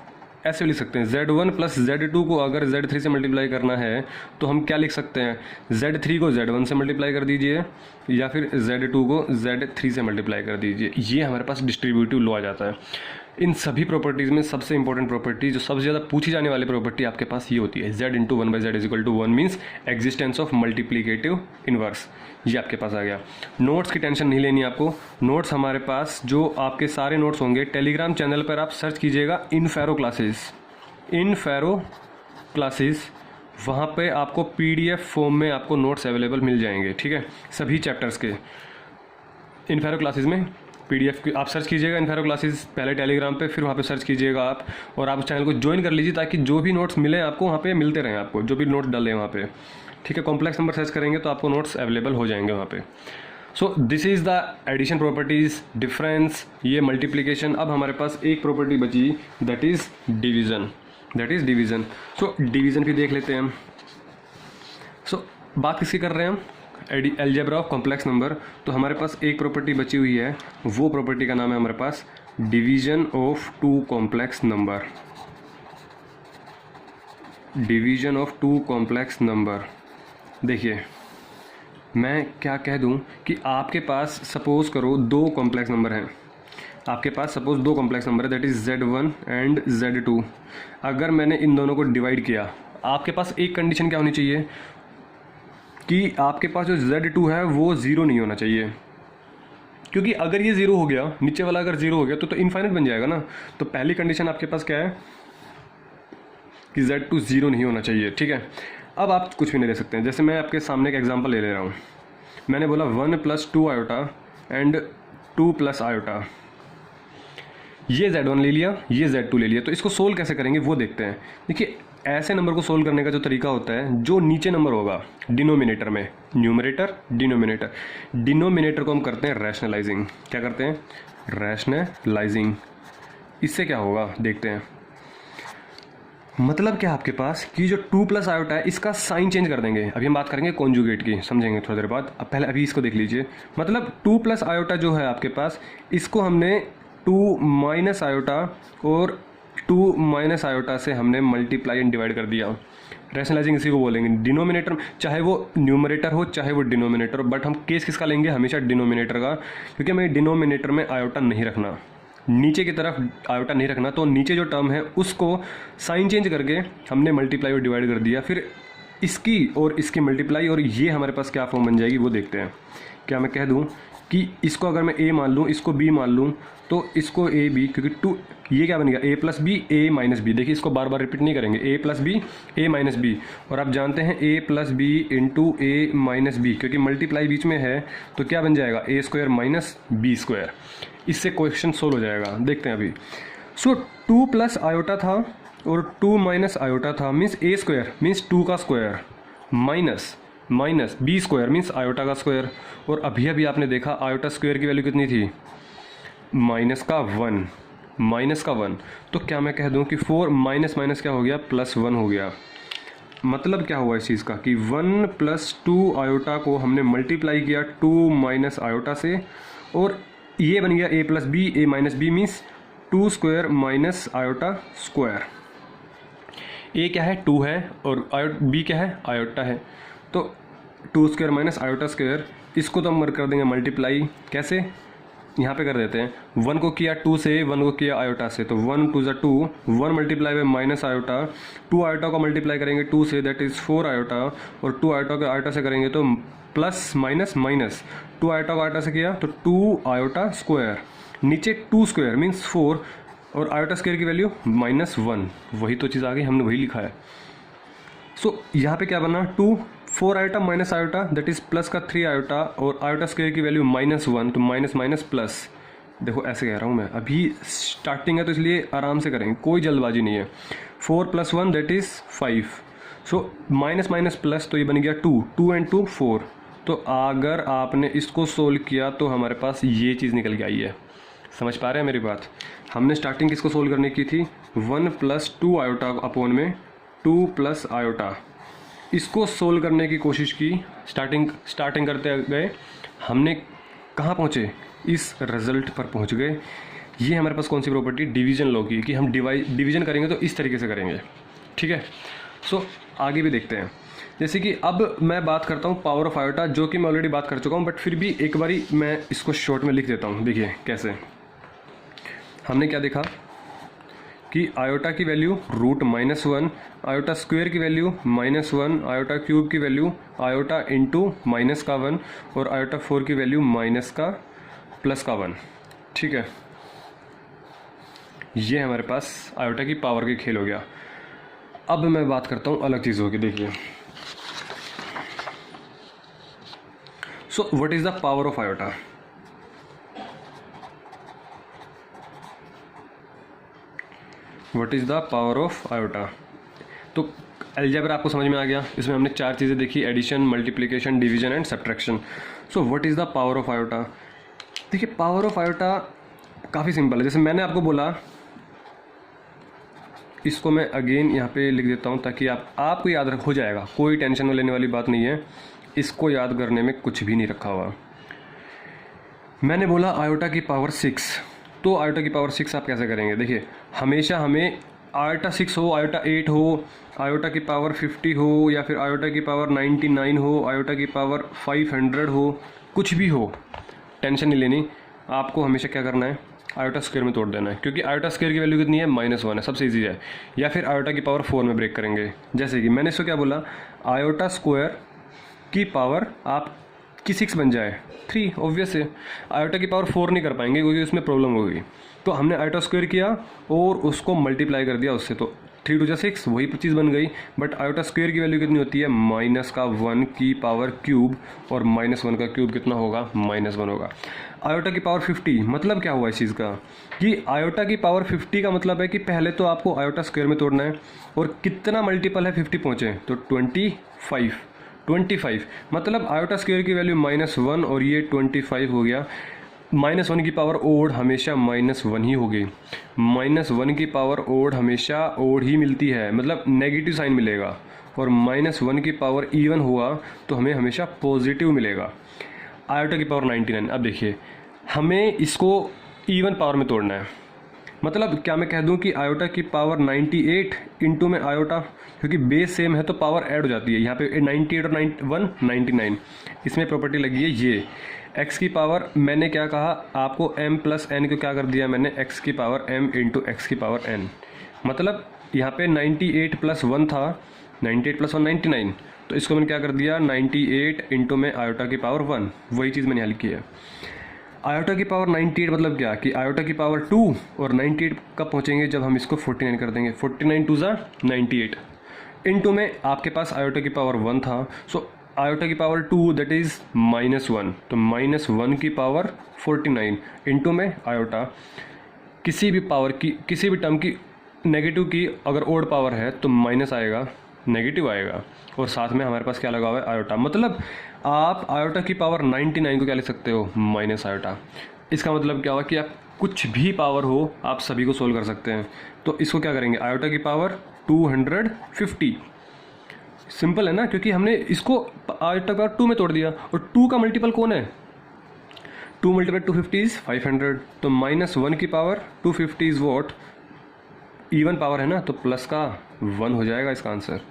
ऐसे लिख सकते हैं, z1 + z2 को अगर z3 से मल्टीप्लाई करना है तो हम क्या लिख सकते हैं, z3 को z1 से मल्टीप्लाई कर दीजिए, या फिर z2 को z3 से मल्टीप्लाई कर दीजिए। ये हमारे पास डिस्ट्रीब्यूटिव लॉ आ जाता है। इन सभी प्रॉपर्टीज़ में सबसे इंपॉर्टेंट प्रॉपर्टी, जो सबसे ज़्यादा पूछी जाने वाली प्रॉपर्टी आपके पास ये होती है, z into 1/z is equal to 1 means existence of multiplicative inverse. ये आपके पास आ गया। नोट्स की टेंशन नहीं लेनी आपको, नोट्स हमारे पास जो आपके सारे नोट्स होंगे टेलीग्राम चैनल पर आप सर्च कीजिएगा इनफेरो क्लासेस, वहाँ पे आपको PDF फॉर्म में आपको नोट्स अवेलेबल मिल जाएंगे। ठीक है, सभी चैप्टर्स के इनफेरो क्लासेस में PDF की आप सर्च कीजिएगा इनफेरो क्लासेस पहले टेलीग्राम पे, फिर वहाँ पे सर्च कीजिएगा आप, और आप उस चैनल को ज्वाइन कर लीजिए ताकि जो भी नोट्स मिले आपको वहाँ पे मिलते रहें, आपको जो भी नोट्स डालें वहाँ पे। ठीक है, कॉम्प्लेक्स नंबर सर्च करेंगे तो आपको नोट्स अवेलेबल हो जाएंगे वहाँ पे। So this is the addition properties, difference, ये मल्टीप्लिकेशन। अब हमारे पास एक प्रॉपर्टी बची, that is division. So division भी देख लेते हैं हम। सो बात किसकी कर रहे हैं हम, अलजेब्रा ऑफ कॉम्प्लेक्स नंबर। तो हमारे पास एक प्रॉपर्टी बची हुई है, वो प्रॉपर्टी का नाम है हमारे पास division of 2 complex number. Division of 2 complex number. देखिए मैं क्या कह दूं कि आपके पास सपोज करो 2 कॉम्प्लेक्स नंबर हैं, आपके पास सपोज 2 कॉम्प्लेक्स नंबर है, that is z1 and z2। अगर मैंने इन दोनों को डिवाइड किया, आपके पास एक कंडीशन क्या होनी चाहिए कि आपके पास जो z2 है वो 0 नहीं होना चाहिए, क्योंकि अगर ये 0 हो गया, नीचे वाला अगर 0 हो गया तो इनफाइनाइट बन जाएगा ना। तो पहली कंडीशन आपके पास क्या है कि z2 0 नहीं होना चाहिए। ठीक है, अब आप कुछ भी नहीं ले सकते हैं। जैसे मैं आपके सामने एक एग्जांपल ले रहा हूँ, मैंने बोला 1 + 2 आयोटा एंड 2 + आयोटा, ये z1 ले लिया, ये z2 ले लिया, तो इसको सोल्व कैसे करेंगे वो देखते हैं। देखिए ऐसे नंबर को सोल्व करने का जो तरीका होता है, जो नीचे नंबर होगा डिनोमिनेटर में, न्यूमरेटर डिनोमिनेटर को हम करते हैं रैशनलाइजिंग। क्या करते हैं, रैशनलाइजिंग। इससे क्या होगा देखते हैं। मतलब क्या आपके पास कि जो 2 प्लस आयोटा है इसका साइन चेंज कर देंगे। अभी हम बात करेंगे कॉन्जुगेट की, समझेंगे थोड़ी देर बाद। अब पहले अभी इसको देख लीजिए। मतलब 2 प्लस आयोटा जो है आपके पास, इसको हमने 2 माइनस आयोटा और 2 माइनस आयोटा से हमने मल्टीप्लाई एंड डिवाइड कर दिया। रैशनलाइजिंग इसी को बोलेंगे। डिनोमिनेटर चाहे वो न्यूमरेटर हो चाहे वो डिनोमिनेटर हो, बट हम केस किसका लेंगे, हमेशा डिनोमिनेटर का, क्योंकि हमें डिनोमिनेटर में आयोटा नहीं रखना, नीचे की तरफ आयोटा नहीं रखना। तो नीचे जो टर्म है उसको साइन चेंज करके हमने मल्टीप्लाई और डिवाइड कर दिया। फिर इसकी और इसकी मल्टीप्लाई, और ये हमारे पास क्या फॉर्म बन जाएगी वो देखते हैं। क्या मैं कह दूं कि इसको अगर मैं a मान लूँ, इसको b मान लूँ, तो इसको a b, क्योंकि 2 ये क्या बनेगा a plus b a minus b. देखिए इसको बार बार रिपीट नहीं करेंगे, a plus b a minus b. और आप जानते हैं a plus b into a minus b, क्योंकि मल्टीप्लाई बीच में है तो क्या बन जाएगा a square minus b square. इससे क्वेश्चन सोल्व हो जाएगा। देखते हैं अभी। सो 2 प्लस आयोटा था और 2 माइनस आयोटा था, मीन्स a स्क्वायर मीन्स 2 का square minus minus b square means iota का स्क्वायर। और अभी अभी आपने देखा आयोटा स्क्वायर की वैल्यू कितनी थी, माइनस का 1, माइनस का 1। तो क्या मैं कह दूं कि 4 माइनस माइनस क्या हो गया, प्लस 1 हो गया। मतलब क्या हुआ इस चीज़ का कि 1 प्लस 2 आयोटा को हमने मल्टीप्लाई किया 2 माइनस आयोटा से, और ये बन गया a plus b a minus b, means 2 square minus iota square. a क्या है, 2 है, और b क्या है, आयोटा है। तो 2 स्क्वायर माइनस आयोटा स्क्वायर, इसको तो हम कर देंगे मल्टीप्लाई। कैसे, यहाँ पे कर देते हैं। 1 को किया 2 से, 1 को किया आयोटा से, तो 1 2 ज़ा 2, 1 multiply by minus iota, 2 iota को मल्टीप्लाई करेंगे 2 से, दैट इज़ 4 आयोटा, और 2 आयोटा को आयोटा से करेंगे तो प्लस माइनस माइनस, 2 आयोटा को आयोटा से किया तो 2 आयोटा स्क्वायर, नीचे 2 स्क्वायर मीन्स 4, और आयोटा स्क्वायर की वैल्यू -1। वही तो चीज़ आ गई, हमने वही लिखा है। सो यहाँ पे क्या बना, 2 4 iota minus iota that is plus का 3 आयोटा, और आयोटा स्क्वायर की वैल्यू -1, तो माइनस माइनस प्लस। देखो ऐसे कह रहा हूँ मैं, अभी स्टार्टिंग है तो इसलिए आराम से करेंगे, कोई जल्दबाजी नहीं है। 4 + 1 that is 5, so minus minus plus, तो ये बन गया 2, 2 and 2 4। तो अगर आपने इसको सोल्व किया तो हमारे पास ये चीज़ निकल के आई है। समझ पा रहे हैं मेरी बात। हमने स्टार्टिंग किसको सोल्व करने की थी, 1 + 2 आयोटा अपॉन में 2 प्लस आयोटा, इसको सोल्व करने की कोशिश की। स्टार्टिंग करते गए, हमने कहाँ पहुँचे, इस रिजल्ट पर पहुँच गए। ये हमारे पास कौन सी प्रॉपर्टी, डिवीजन लॉ की, कि हम डिवीजन करेंगे तो इस तरीके से करेंगे। ठीक है, सो आगे भी देखते हैं। जैसे कि अब मैं बात करता हूँ पावर ऑफ आयोटा, जो कि मैं ऑलरेडी बात कर चुका हूँ, बट फिर भी एक बारी मैं इसको शॉर्ट में लिख देता हूँ। देखिए कैसे, हमने क्या देखा कि आयोटा की वैल्यू √-1, आयोटा स्क्वायर की वैल्यू -1, आयोटा क्यूब की वैल्यू आयोटा इंटू -1, और आयोटा 4 की वैल्यू +1। ठीक है, ये हमारे पास आयोटा की पावर के खेल हो गया। अब मैं बात करता हूँ अलग चीज़ों की। देखिए, सो what is the power of iota. What is the power of iota. तो अलजेब्रा आपको समझ में आ गया। इसमें हमने 4 चीज़ें देखी, addition, multiplication, division and subtraction. So what is the power of iota. देखिए पावर ऑफ आयोटा काफ़ी सिंपल है। जैसे मैंने आपको बोला, इसको मैं अगेन यहाँ पे लिख देता हूँ ताकि आपको याद हो जाएगा, कोई टेंशन में लेने वाली बात नहीं है। इसको याद करने में कुछ भी नहीं रखा हुआ। मैंने बोला आयोटा की पावर 6, तो आयोटा की पावर 6 आप कैसे करेंगे। देखिए हमेशा हमें आयोटा 6 हो, आयोटा 8 हो, आयोटा की पावर 50 हो, या फिर आयोटा की पावर 99 हो, आयोटा की पावर 500 हो, कुछ भी हो, टेंशन नहीं लेनी। आपको हमेशा क्या करना है, आयोटा स्क्वायर में तोड़ देना है, क्योंकि आयोटा स्क्वायर की वैल्यू कितनी है, -1 है, सबसे ईजी है। या फिर आयोटा की पावर 4 में ब्रेक करेंगे। जैसे कि मैंने इसको क्या बोला, आयोटा स्क्वायर की पावर आप की 6 बन जाए 3, ऑब्वियस है। आयोटा की पावर 4 नहीं कर पाएंगे क्योंकि उसमें प्रॉब्लम होगी। तो हमने आयोटा स्क्वायर किया और उसको मल्टीप्लाई कर दिया उससे, तो 3 × 6 वही चीज़ बन गई। बट आयोटा स्क्वायर की वैल्यू कितनी होती है, -1 की पावर क्यूब, और -1 का क्यूब कितना होगा, -1 होगा। आयोटा की पावर 50, मतलब क्या हुआ इस चीज़ का कि आयोटा की पावर 50 का मतलब है कि पहले तो आपको आयोटा स्क्वायर में तोड़ना है, और कितना मल्टीपल है 50 पहुँचे, तो 25, मतलब आयोटा स्क्वायर की वैल्यू -1 और ये 25 हो गया। -1 की पावर ओड हमेशा -1 ही होगी। -1 की पावर ओड हमेशा ओड ही मिलती है, मतलब नेगेटिव साइन मिलेगा। और -1 की पावर इवन हुआ तो हमें हमेशा पॉजिटिव मिलेगा। आयोटा की पावर 99। अब देखिए, हमें इसको इवन पावर में तोड़ना है। मतलब क्या मैं कह दूं कि आयोटा की पावर 98 इंटू में आयोटा, क्योंकि बेस सेम है तो पावर ऐड हो जाती है। यहाँ पे 98 और 1 99, इसमें प्रॉपर्टी लगी है ये। x की पावर मैंने क्या कहा आपको, m प्लस n को क्या कर दिया मैंने, x की पावर m इंटू एक्स की पावर n। मतलब यहाँ पे 98 प्लस 1 था, 98 प्लस 1 99, तो इसको मैंने क्या कर दिया 98 इंटू में आयोटा की पावर 1। वही चीज़ मैंने हल की है। आयोटा की पावर 98 मतलब क्या कि आयोटा की पावर 2, और 98 कब पहुँचेंगे जब हम इसको 49 कर देंगे। 49 टू ज़ा 98 इंटू में आपके पास आयोटा की पावर 1 था, सो आयोटा की पावर 2 दैट इज़ -1, तो -1 की पावर 49 इंटू में आयोटा। किसी भी पावर की, किसी भी टर्म की नेगेटिव की अगर ओड पावर है तो माइनस आएगा, नेगेटिव आएगा, और साथ में हमारे पास क्या लगा हुआ है आयोटा। मतलब आप आयोटा की पावर 99 को क्या लिख सकते हो, माइनस आयोटा। इसका मतलब क्या हुआ कि आप कुछ भी पावर हो आप सभी को सोल्व कर सकते हैं। तो इसको क्या करेंगे, आयोटा की पावर 250। सिंपल है ना, क्योंकि हमने इसको आयोटा की पावर 2 में तोड़ दिया, और 2 का मल्टीपल कौन है, 2 मल्टीप्लाई 250 इज 500। तो -1 की power 250 is what, even power है ना, तो प्लस का 1 हो जाएगा इसका आंसर।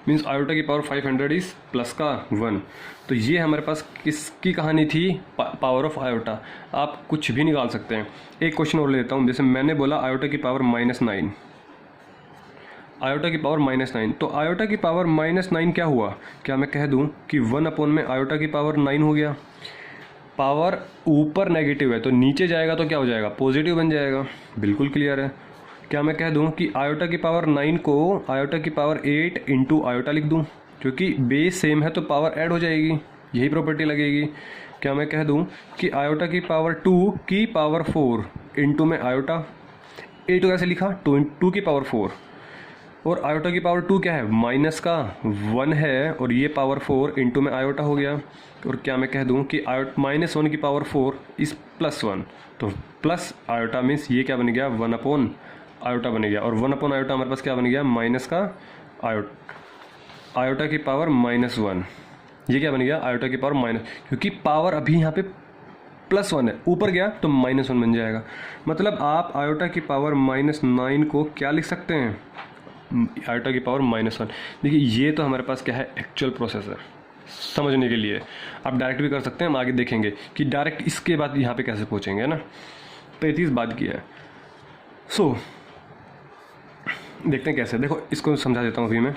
मीन्स आयोटा की पावर 500 इज प्लस का 1। तो ये हमारे पास किसकी कहानी थी, पावर ऑफ आयोटा। आप कुछ भी निकाल सकते हैं। एक क्वेश्चन और ले लेता हूँ। जैसे मैंने बोला आयोटा की पावर -9, आयोटा की पावर -9, तो आयोटा की पावर -9 क्या हुआ, क्या मैं कह दूं कि 1 अपॉन में आयोटा की पावर 9 हो गया। पावर ऊपर नेगेटिव है तो नीचे जाएगा तो क्या हो जाएगा, पॉजिटिव बन जाएगा। बिल्कुल क्लियर है। क्या मैं कह दूं कि आयोटा की पावर 9 को आयोटा की पावर 8 इंटू आयोटा लिख दूं, क्योंकि बेस सेम है तो पावर ऐड हो जाएगी, यही प्रॉपर्टी लगेगी। क्या मैं कह दूं कि आयोटा की पावर 2 की पावर 4 इंटू में आयोटा, 8 को कैसे लिखा, 2 की पावर 4, और आयोटा की पावर 2 क्या है, माइनस का 1 है, और ये पावर 4 इंटू में आयोटा हो गया। और क्या मैं कह दूं कि -1 की पावर 4 इस +1, तो प्लस आयोटा मीन्स ये क्या बन गया, 1 अपॉन आयोटा बन गया, और 1 अपॉन आयोटा हमारे पास क्या बन गया, माइनस का आयोटा की पावर -1। ये क्या बन गया, आयोटा की पावर माइनस, क्योंकि पावर अभी यहाँ पे +1 है, ऊपर गया तो -1 बन जाएगा। मतलब आप आयोटा की पावर -9 को क्या लिख सकते हैं, आयोटा की पावर -1। देखिए ये तो हमारे पास क्या है, एक्चुअल प्रोसेस है। समझने के लिए आप डायरेक्ट भी कर सकते हैं, हम आगे देखेंगे कि डायरेक्ट इसके बाद यहाँ पे कैसे पहुँचेंगे, है ना। तो ये चीज़ बात की है। सो देखते हैं कैसे। देखो इसको समझा देता हूँ अभी मैं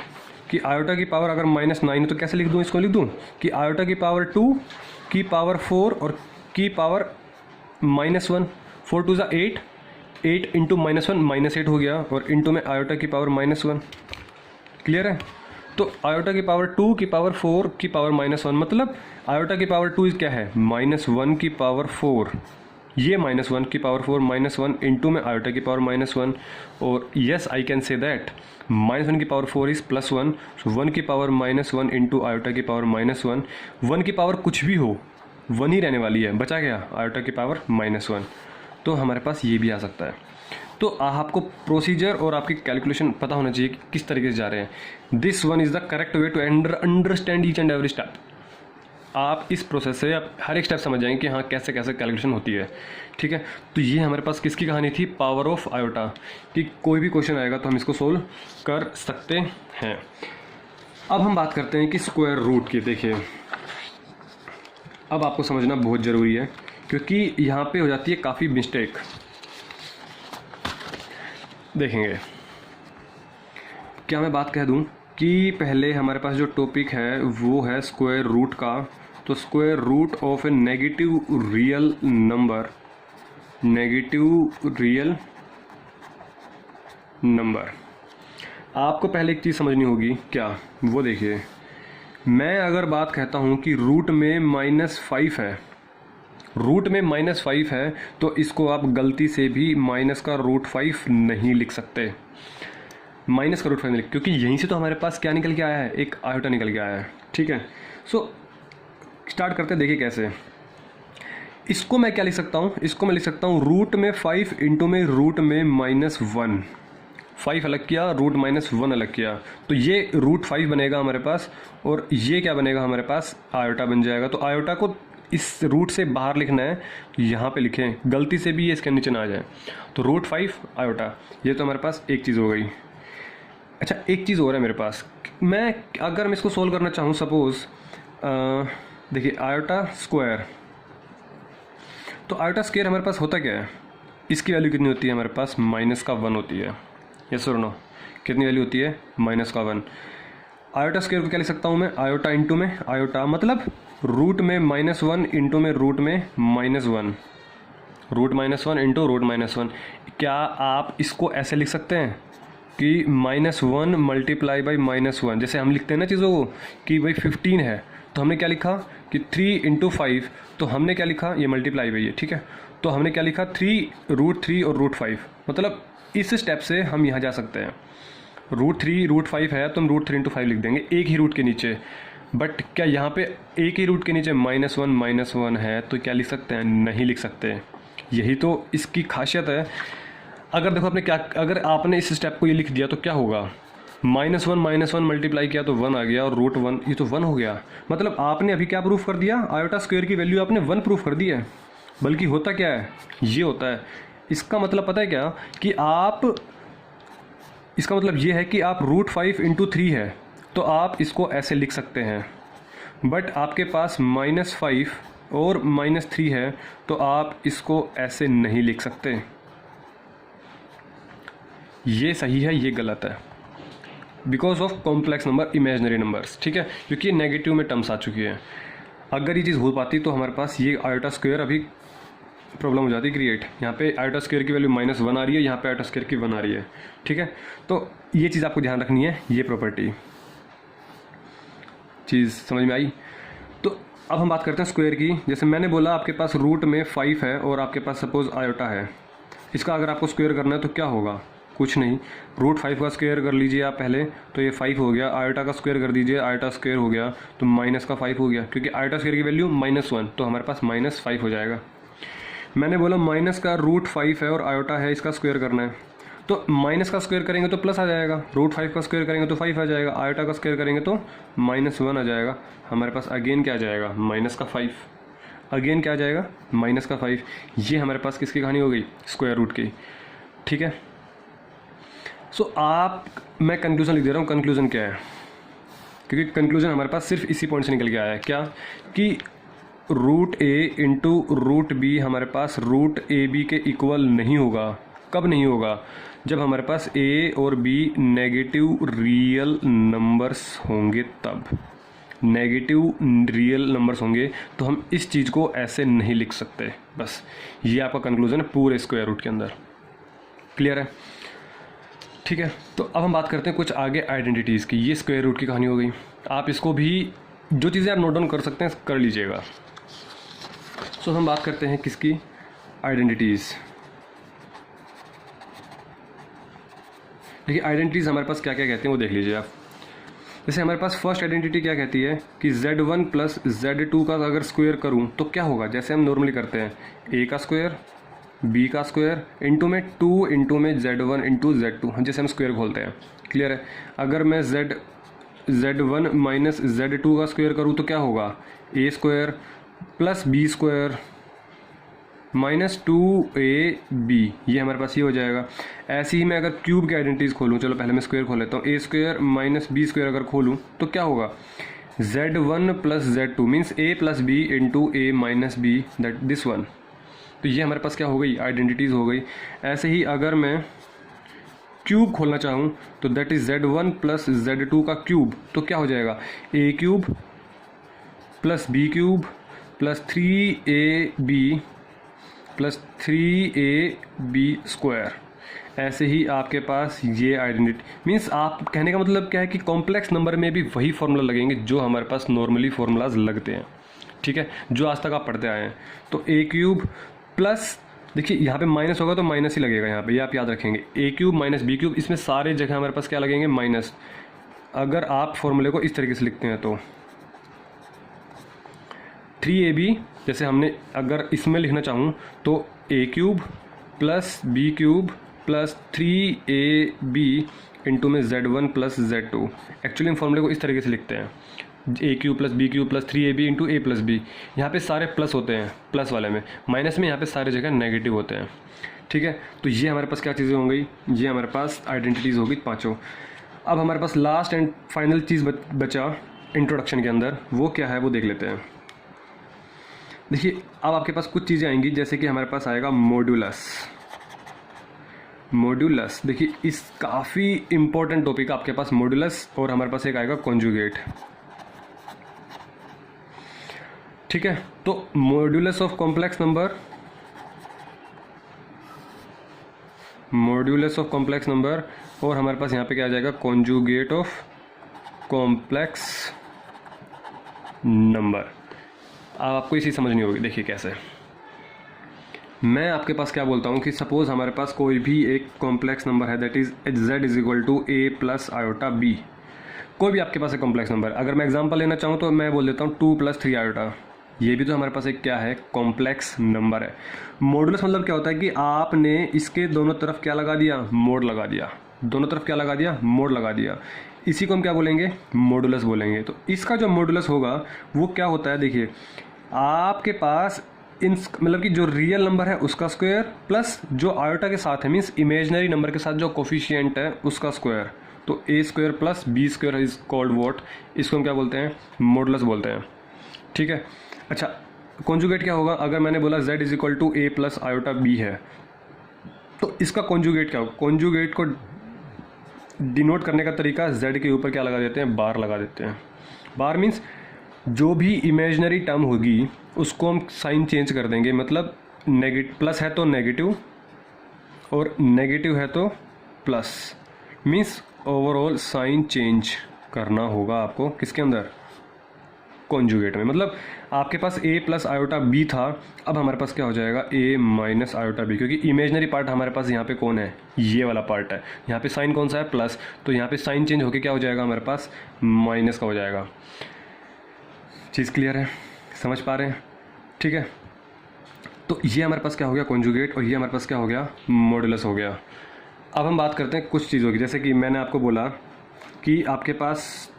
कि आयोटा की पावर अगर -9 है तो कैसे लिख दूँ, इसको लिख दूँ कि आयोटा की पावर 2 की पावर 4 और की पावर -1, 4 टू ज़ा 8, 8 इंटू -1 -8 हो गया, और इंटू में आयोटा की पावर -1। क्लियर है। तो आयोटा की पावर 2 की पावर 4 की पावर -1, मतलब आयोटा की पावर 2 क्या है, -1 की पावर 4, ये -1 की पावर 4 -1 इंटू में आयोटा की पावर -1, और yes I can say that -1 की पावर 4 इज +1, सो 1 की पावर -1 इंटू आयोटा की पावर -1। 1 की पावर कुछ भी हो 1 ही रहने वाली है, बचा गया आयोटा की पावर -1। तो हमारे पास ये भी आ सकता है। तो आपको प्रोसीजर और आपकी कैलकुलेशन पता होना चाहिए कि किस तरीके से जा रहे हैं। This one is the correct way to understand each and every step. आप इस प्रोसेस से आप हर एक स्टेप समझ जाएंगे कि हाँ कैसे कैसे कैलकुलेशन होती है। ठीक है, तो ये हमारे पास किसकी कहानी थी, पावर ऑफ आयोटा, कि कोई भी क्वेश्चन आएगा तो हम इसको सोल्व कर सकते हैं। अब हम बात करते हैं कि स्क्वायर रूट की। देखिए अब आपको समझना बहुत ज़रूरी है, क्योंकि यहाँ पे हो जाती है काफ़ी मिस्टेक। देखेंगे क्या मैं बात कह दूँ कि पहले हमारे पास जो टॉपिक है वो है स्क्वायर रूट का। तो square root of a negative real number, negative real number. आपको पहले एक चीज़ समझनी होगी, क्या, वो देखिए, मैं अगर बात कहता हूँ कि रूट में -5 है, रूट में -5 है, तो इसको आप गलती से भी माइनस का √5 नहीं लिख सकते। माइनस का √5 नहीं लिख, क्योंकि यहीं से तो हमारे पास क्या निकल के आया है, एक आयोटा निकल के आया है। ठीक है, सो स्टार्ट करते हैं। देखिए कैसे, इसको मैं क्या लिख सकता हूँ, इसको मैं लिख सकता हूँ रूट में 5 इंटू में रूट में -1, 5 अलग किया, रूट -1 अलग किया, तो ये √5 बनेगा हमारे पास, और ये क्या बनेगा हमारे पास, आयोटा बन जाएगा। तो आयोटा को इस रूट से बाहर लिखना है, यहाँ पे लिखें, गलती से भी ये इसके नीचे ना आ जाए। तो √5 आयोटा, ये तो हमारे पास एक चीज़ हो गई। अच्छा, एक चीज़ और है मेरे पास, अगर मैं इसको सोल्व करना चाहूँ, सपोज़ देखिए आयोटा स्क्वायर, तो आयोटा स्क्वायर हमारे पास होता क्या है, इसकी वैल्यू कितनी होती है हमारे पास, -1 होती है। यस और नो, कितनी वैल्यू होती है, -1। आयोटा स्क्वायर को क्या लिख सकता हूँ मैं, आयोटा इंटू में आयोटा, मतलब रूट में -1 इंटू में रूट में -1, √-1 इंटू √-1। क्या आप इसको ऐसे लिख सकते हैं कि -1 मल्टीप्लाई बाई -1, जैसे हम लिखते हैं ना चीज़ों को कि भाई 15 है, तो हमने क्या लिखा कि 3 इंटू 5, तो हमने क्या लिखा, ये मल्टीप्लाई बाई है, ठीक है, तो हमने क्या लिखा 3 √3 और √5, मतलब इस स्टेप से हम यहाँ जा सकते हैं। √3 √5 है तो हम √3 इंटू 5 लिख देंगे एक ही रूट के नीचे, बट क्या यहाँ पे एक ही रूट के नीचे -1 है तो क्या लिख सकते हैं, नहीं लिख सकते। यही तो इसकी खासियत है। अगर देखो आपने क्या, अगर आपने इस स्टेप को ये लिख दिया तो क्या होगा, -1 मल्टीप्लाई किया तो 1 आ गया, और √1 ये तो 1 हो गया। मतलब आपने अभी क्या प्रूफ कर दिया, आयोटा स्क्वायर की वैल्यू आपने 1 प्रूफ कर दी है। बल्कि होता क्या है, ये होता है, इसका मतलब पता है क्या, कि आप, इसका मतलब ये है कि आप √5 इंटू 3 है तो आप इसको ऐसे लिख सकते हैं, बट आपके पास -5 और -3 है तो आप इसको ऐसे नहीं लिख सकते। ये सही है, ये गलत है, because of complex number, imaginary numbers, ठीक है, क्योंकि नेगेटिव में टर्म्स आ चुकी है। अगर ये चीज़ हो पाती तो हमारे पास ये आयोटा स्क्वायर अभी प्रॉब्लम हो जाती क्रिएट। यहाँ पे आयोटा स्क्वायर की वैल्यू -1 आ रही है, यहाँ पे आयोटा स्क्वायर की 1 आ रही है, ठीक है। तो ये चीज़ आपको ध्यान रखनी है, ये प्रॉपर्टी चीज़ समझ में आई। तो अब हम बात करते हैं स्क्वायर की। जैसे मैंने बोला आपके पास रूट में 5 है और आपके पास सपोज आयोटा है, इसका अगर आपको स्क्वायर करना है तो क्या होगा, कुछ नहीं, √5 का स्क्वायर कर लीजिए आप पहले, तो ये 5 हो गया, आयोटा का स्क्वायर कर दीजिए, आयोटा स्क्वायर हो गया तो -5 हो गया, क्योंकि आयोटा स्क्वायर की वैल्यू -1, तो हमारे पास -5 हो जाएगा। मैंने बोला माइनस का √5 है और आयोटा है, इसका स्क्वायर करना है, तो माइनस का स्क्वायर करेंगे तो प्लस आ जाएगा, √5 का स्क्वायर करेंगे तो 5 आ जाएगा, आयोटा का स्क्वायर करेंगे तो -1 आ जाएगा। हमारे पास अगेन क्या आ जाएगा, -5, अगेन क्या आ जाएगा, -5। ये हमारे पास किसकी कहानी हो गई, स्क्वायर रूट की, ठीक है। सो मैं कंक्लूजन लिख दे रहा हूँ, कंक्लूजन क्या है, क्योंकि कंक्लूजन हमारे पास सिर्फ इसी पॉइंट से निकल के आया है, क्या कि √a इंटू √b हमारे पास √ab के इक्वल नहीं होगा। कब नहीं होगा, जब हमारे पास a और b नेगेटिव रियल नंबर्स होंगे, तब नेगेटिव रियल नंबर्स होंगे तो हम इस चीज़ को ऐसे नहीं लिख सकते। बस ये आपका कंक्लूजन है पूरे स्क्वायर रूट के अंदर, क्लियर है, ठीक है। तो अब हम बात करते हैं कुछ आगे आइडेंटिटीज़ की। ये स्क्वायर रूट की कहानी हो गई, आप इसको भी जो चीज़ें आप नोट डाउन कर सकते हैं कर लीजिएगा। सो हम बात करते हैं किसकी, आइडेंटिटीज़। देखिए आइडेंटिटीज़ हमारे पास क्या क्या कहते हैं वो देख लीजिए आप। जैसे हमारे पास फर्स्ट आइडेंटिटी क्या कहती है कि Z1 प्लस Z2 का अगर स्क्वायर करूं तो क्या होगा, जैसे हम नॉर्मली करते हैं, A का स्क्वायर B का स्क्वायर इंटू में 2 इंटू में Z1 इंटू Z2, जैसे हम स्क्वायर खोलते हैं, क्लियर है। अगर मैं Z1 माइनस Z2 का स्क्वायर करूं तो क्या होगा, A square plus B square minus 2AB, ये हमारे पास ये हो जाएगा। ऐसे ही मैं अगर क्यूब की आइडेंटिटीज़ खोलूँ, चलो पहले मैं स्क्वायर खोल लेता हूँ, A square minus B square अगर खोलूँ तो क्या होगा, Z1 plus Z2 means A plus B into A minus B, that this one. तो ये हमारे पास क्या हो गई, आइडेंटिटीज़ हो गई। ऐसे ही अगर मैं क्यूब खोलना चाहूँ तो that is Z1 plus Z2 का क्यूब, तो क्या हो जाएगा, A cube plus B cube plus 3AB plus 3AB square. ऐसे ही आपके पास ये आइडेंटिटी, मीन्स आप कहने का मतलब क्या है कि कॉम्प्लेक्स नंबर में भी वही फार्मूला लगेंगे जो हमारे पास नॉर्मली फार्मूलाज लगते हैं, ठीक है, जो आज तक आप पढ़ते आए हैं। तो A क्यूब प्लस, देखिए यहाँ पे माइनस होगा तो माइनस ही लगेगा यहाँ पे, ये आप याद रखेंगे, A cube minus B cube, इसमें सारे जगह हमारे पास क्या लगेंगे, माइनस। अगर आप फॉर्मूले को इस तरीके से लिखते हैं तो 3AB जैसे हमने अगर इसमें लिखना चाहूँ तो a cube plus b cube plus 3ab into में z1 प्लस z2। एक्चुअली हम फॉर्मूले को इस तरीके से लिखते हैं, A cube plus B cube plus 3ab into A plus B. यहाँ पे सारे प्लस होते हैं प्लस वाले में, माइनस में यहाँ पे सारे जगह नेगेटिव होते हैं। ठीक है, तो ये हमारे पास क्या चीज़ें हो गई, ये हमारे पास आइडेंटिटीज़ होगी पाँचों। अब हमारे पास लास्ट एंड फाइनल चीज़ बचा इंट्रोडक्शन के अंदर, वो क्या है वो देख लेते हैं। देखिए अब आपके पास कुछ चीज़ें आएंगी, जैसे कि हमारे पास आएगा मॉड्यूलस। मॉड्यूलस देखिए इस काफ़ी इंपॉर्टेंट टॉपिक आपके पास मॉड्यूलस, और हमारे पास एक आएगा कॉन्जुगेट। ठीक है, तो modulus of complex number, modulus of complex number, और हमारे पास यहाँ पे क्या आ जाएगा, कॉन्जुगेट ऑफ कॉम्प्लेक्स नंबर। अब आपको इसी समझनी होगी। देखिए कैसे, मैं आपके पास क्या बोलता हूँ कि सपोज़ हमारे पास कोई भी एक कॉम्प्लेक्स नंबर है, that is z is equal to a plus iota b। कोई भी आपके पास एक कॉम्प्लेक्स नंबर, अगर मैं एग्जांपल लेना चाहूँ तो मैं बोल देता हूँ 2 प्लस 3 आयोटा। ये भी तो हमारे पास एक क्या है, कॉम्प्लेक्स नंबर है। मॉडुलस मतलब क्या होता है कि आपने इसके दोनों तरफ क्या लगा दिया, मोड लगा दिया। दोनों तरफ क्या लगा दिया, मोड लगा दिया। इसी को हम क्या बोलेंगे, मॉडुलस बोलेंगे। तो इसका जो मॉडुलस होगा वो क्या होता है, देखिए आपके पास इन मतलब कि जो रियल नंबर है उसका स्क्वायर प्लस जो आयोटा के साथ है, मीन्स इमेजनरी नंबर के साथ जो कोफिशिएंट है उसका स्क्वायर। तो A square plus B square is called what, इसको हम क्या बोलते हैं, मॉडुलस बोलते हैं। ठीक है, अच्छा कॉन्जुगेट क्या होगा, अगर मैंने बोला z is equal to a plus iota b है, तो इसका कॉन्जुगेट क्या होगा। कॉन्जुगेट को डिनोट करने का तरीका, z के ऊपर क्या लगा देते हैं, बार लगा देते हैं। बार मीन्स जो भी इमेजनरी टर्म होगी उसको हम साइन चेंज कर देंगे, मतलब प्लस है तो नेगेटिव और नेगेटिव है तो plus, means overall sign change करना होगा आपको किसके अंदर, कॉन्जुगेट में। मतलब आपके पास a प्लस आयोटा b था, अब हमारे पास क्या हो जाएगा, a माइनस आयोटा b, क्योंकि इमेजनरी पार्ट हमारे पास यहाँ पे कौन है, ये वाला पार्ट है। यहाँ पे साइन कौन सा है, प्लस, तो यहाँ पे साइन चेंज होके क्या हो जाएगा हमारे पास, माइनस का हो जाएगा। चीज़ क्लियर है, समझ पा रहे हैं। ठीक है, तो ये हमारे पास क्या हो गया, कॉन्जुगेट, और ये हमारे पास क्या हो गया, मॉडुलस हो गया। अब हम बात करते हैं कुछ चीज़ों की, जैसे कि मैंने आपको बोला कि आपके पास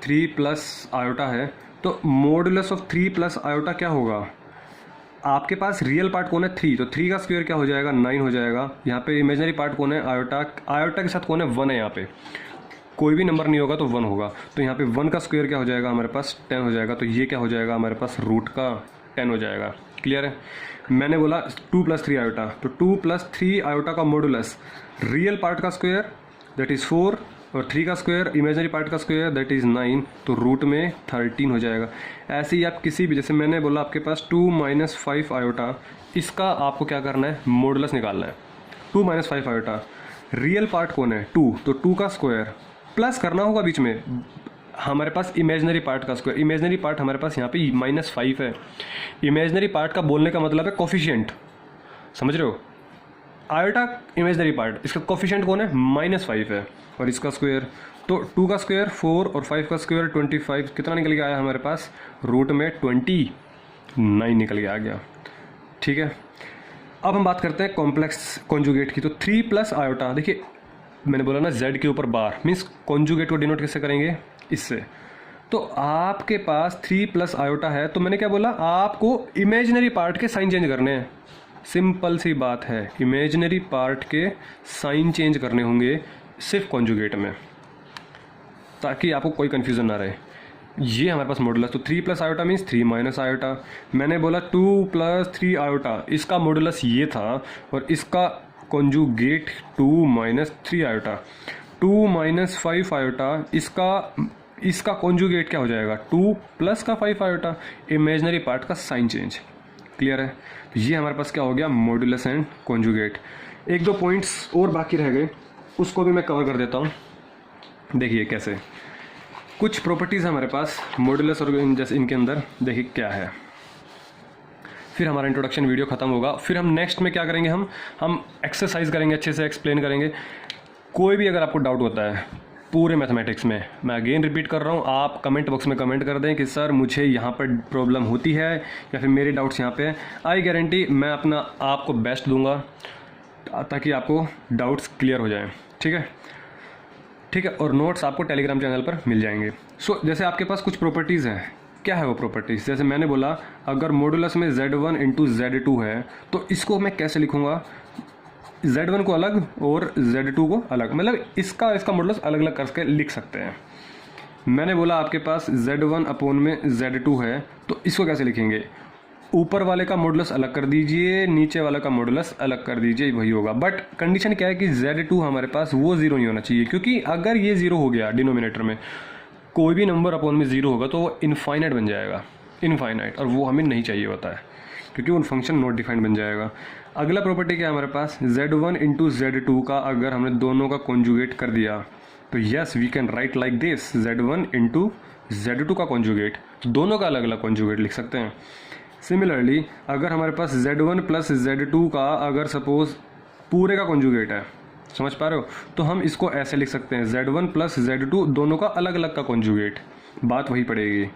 3 प्लस आयोटा है, तो मॉडुलस ऑफ 3 प्लस आयोटा क्या होगा, आपके पास रियल पार्ट कौन है 3, तो 3 का स्क्वायर क्या हो जाएगा, 9 हो जाएगा। यहाँ पे इमेजनरी पार्ट कौन है, आयोटा, आयोटा के साथ कौन है, 1 है। यहाँ पे कोई भी नंबर नहीं होगा तो 1 होगा, तो यहाँ पे 1 का स्क्वायर क्या हो जाएगा हमारे पास, 10 हो जाएगा। तो ये क्या हो जाएगा हमारे पास, रूट का 10 हो जाएगा। क्लियर है, मैंने बोला 2 प्लस 3 आयोटा, तो 2 प्लस 3 आयोटा का मॉडुलस, रियल पार्ट का स्क्वायर दैट इज़ 4, और 3 का स्क्वायर इमेजनरी पार्ट का स्क्वायर दैट इज़ 9, तो रूट में 13 हो जाएगा। ऐसे ही आप किसी भी, जैसे मैंने बोला आपके पास 2 माइनस 5 आयोटा, इसका आपको क्या करना है, मॉडुलस निकालना है। 2 माइनस 5 आयोटा, रियल पार्ट कौन है 2, तो 2 का स्क्वायर प्लस करना होगा बीच में हमारे पास इमेजनरी पार्ट का स्क्वायर। इमेजनरी पार्ट हमारे पास यहाँ पे -5 है। इमेजनरी पार्ट का बोलने का मतलब है कोफिशिएंट, समझ रहे हो, आयोटा इमेजनरी पार्ट, इसका कोफिशिएंट कौन है, -5 है, और इसका स्क्वायर, तो 2 का स्क्वायर 4 और 5 का स्क्वायर 25, कितना निकल के आया हमारे पास, रूट में 29 निकल के आ गया। ठीक है, अब हम बात करते हैं कॉम्प्लेक्स कॉन्जुगेट की। तो 3 प्लस आयोटा, देखिए मैंने बोला ना z के ऊपर बार, मीन्स कॉन्जुगेट को डिनोट कैसे करेंगे, इससे। तो आपके पास 3 प्लस आयोटा है, तो मैंने क्या बोला, आपको इमेजनरी पार्ट के साइन चेंज करने हैं। सिंपल सी बात है, इमेजनरी पार्ट के साइन चेंज करने होंगे सिर्फ कॉन्जुगेट में, ताकि आपको कोई कन्फ्यूज़न ना रहे। ये हमारे पास मॉडुलस, तो 3 plus iota means 3 minus iota. मैंने बोला 2 प्लस 3 आयोटा, इसका मॉडुलस ये था, और इसका conjugate 2 minus 3 iota. 2 minus 5 iota, इसका कॉन्जुगेट क्या हो जाएगा, 2 प्लस का 5 आयोटा, इमेजनरी पार्ट का साइन चेंज। क्लियर है, तो ये हमारे पास क्या हो गया, मॉडुलस एंड कॉन्जुगेट। 1-2 पॉइंट्स और बाकी रह गए, उसको भी मैं कवर कर देता हूँ। देखिए कैसे, कुछ प्रॉपर्टीज़ हमारे पास मॉडुलस और जैसे इनके अंदर, देखिए क्या है। फिर हमारा इंट्रोडक्शन वीडियो खत्म होगा, फिर हम नेक्स्ट में क्या करेंगे, हम एक्सरसाइज करेंगे, अच्छे से एक्सप्लेन करेंगे। कोई भी अगर आपको डाउट होता है पूरे मैथमेटिक्स में। मैं अगेन रिपीट कर रहा हूँ, आप कमेंट बॉक्स में कमेंट कर दें कि सर मुझे यहाँ पर प्रॉब्लम होती है या फिर मेरे डाउट्स यहाँ पे हैं। आई गारंटी मैं अपना आपको बेस्ट दूंगा ताकि आपको डाउट्स क्लियर हो जाएं। ठीक है, ठीक है। और नोट्स आपको टेलीग्राम चैनल पर मिल जाएंगे। सो जैसे आपके पास कुछ प्रॉपर्टीज़ हैं, क्या है वो प्रॉपर्टीज़? जैसे मैंने बोला अगर मॉडुलस में Z1 इंटू Z2 है तो इसको मैं कैसे लिखूँगा, Z1 को अलग और Z2 को अलग, मतलब इसका मॉडुलस अलग अलग करके लिख सकते हैं। मैंने बोला आपके पास Z1 अपॉन में Z2 है तो इसको कैसे लिखेंगे, ऊपर वाले का मॉडुलस अलग कर दीजिए, नीचे वाले का मॉडुलस अलग कर दीजिए, वही होगा। बट कंडीशन क्या है कि Z2 हमारे पास वो ज़ीरो नहीं होना चाहिए, क्योंकि अगर ये ज़ीरो हो गया डिनोमिनेटर में, कोई भी नंबर अपॉन में ज़ीरो होगा तो वो इनफाइनाइट बन जाएगा, इनफाइनाइट, और वो हमें नहीं चाहिए होता है क्योंकि वो फंक्शन नॉट डिफाइंड बन जाएगा। अगला प्रॉपर्टी क्या है हमारे पास, Z1 इंटू Z2 का अगर हमने दोनों का कॉन्जुगेट कर दिया तो yes we can write like this, Z1 into Z2 का कॉन्जुगेट, दोनों का अलग अलग कॉन्जुगेट लिख सकते हैं। सिमिलरली अगर हमारे पास Z1 प्लस Z2 का अगर सपोज पूरे का कॉन्जुगेट है, समझ पा रहे हो, तो हम इसको ऐसे लिख सकते हैं Z1 प्लस Z2 दोनों का अलग अलग का कॉन्जुगेट, बात वही पड़ेगी।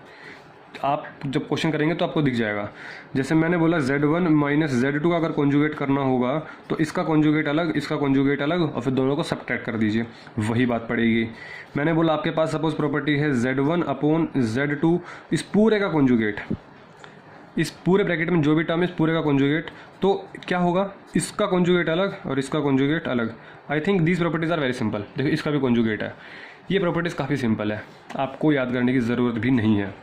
आप जब क्वेश्चन करेंगे तो आपको दिख जाएगा। जैसे मैंने बोला Z1 माइनस Z2 का अगर कॉन्जुगेट करना होगा तो इसका कॉन्जुगेट अलग, इसका कॉन्जुगेट अलग, और फिर दोनों को सब्ट्रैक्ट कर दीजिए, वही बात पड़ेगी। मैंने बोला आपके पास सपोज प्रॉपर्टी है Z1 अपॉन Z2, इस पूरे का कॉन्जुगेट, इस पूरे ब्रैकेट में जो भी टर्म है इस पूरे का कॉन्जुगेट, तो क्या होगा, इसका कॉन्जुगेट अलग और इसका कॉन्जुगेट अलग। I think these properties are very simple. देखो इसका भी कॉन्जुगेट है, ये प्रॉपर्टीज़ काफ़ी सिंपल है, आपको याद करने की ज़रूरत भी नहीं है।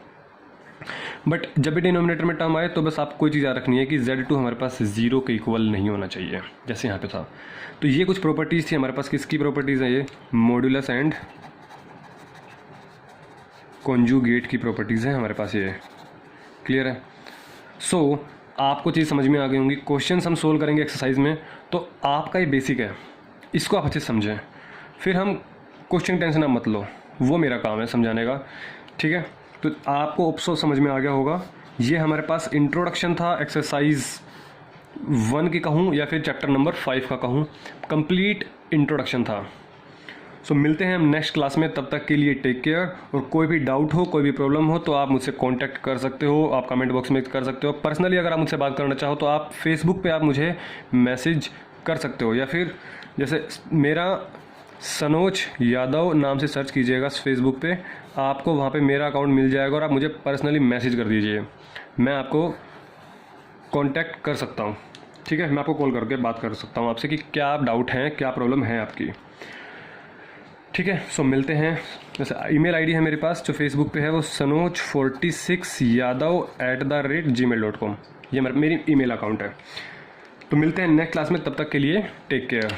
बट जब भी डिनोमिनेटर में टर्म आए तो बस आपको कोई चीज़ याद रखनी है कि Z2 हमारे पास ज़ीरो के इक्वल नहीं होना चाहिए, जैसे यहाँ पे था। तो ये कुछ प्रॉपर्टीज़ थी हमारे पास, किसकी प्रॉपर्टीज़ हैं, ये मॉड्यूलस एंड कॉन्जुगेट की प्रॉपर्टीज़ हैं हमारे पास, ये क्लियर है। सो आपको चीज़ समझ में आ गई होंगी। क्वेश्चन हम सोल्व करेंगे एक्सरसाइज में, तो आपका ये बेसिक है, इसको आप अच्छे से समझें, फिर हम क्वेश्चन टेंशन आप मत लो, वो मेरा काम है समझाने का। ठीक है, तो आपको ऑप्शो समझ में आ गया होगा। ये हमारे पास इंट्रोडक्शन था एक्सरसाइज 1 की कहूँ या फिर चैप्टर नंबर 5 का कहूँ, कंप्लीट इंट्रोडक्शन था। सो मिलते हैं हम नेक्स्ट क्लास में, तब तक के लिए टेक केयर। और कोई भी डाउट हो, कोई भी प्रॉब्लम हो तो आप मुझसे कांटेक्ट कर सकते हो, आप कमेंट बॉक्स में कर सकते हो। पर्सनली अगर आप मुझसे बात करना चाहो तो आप फेसबुक पे आप मुझे मैसेज कर सकते हो, या फिर जैसे मेरा सनोज यादव नाम से सर्च कीजिएगा फेसबुक पे, आपको वहाँ पे मेरा अकाउंट मिल जाएगा और आप मुझे पर्सनली मैसेज कर दीजिए, मैं आपको कांटेक्ट कर सकता हूँ। ठीक है, मैं आपको कॉल करके बात कर सकता हूँ आपसे कि क्या डाउट हैं, क्या प्रॉब्लम है आपकी। ठीक है, सो मिलते हैं। जैसे ईमेल आईडी है मेरे पास जो फेसबुक पे है, वो sanoj46yadav@gmail.com, ये मेरी ईमेल अकाउंट है। तो मिलते हैं नेक्स्ट क्लास में, तब तक के लिए टेक केयर।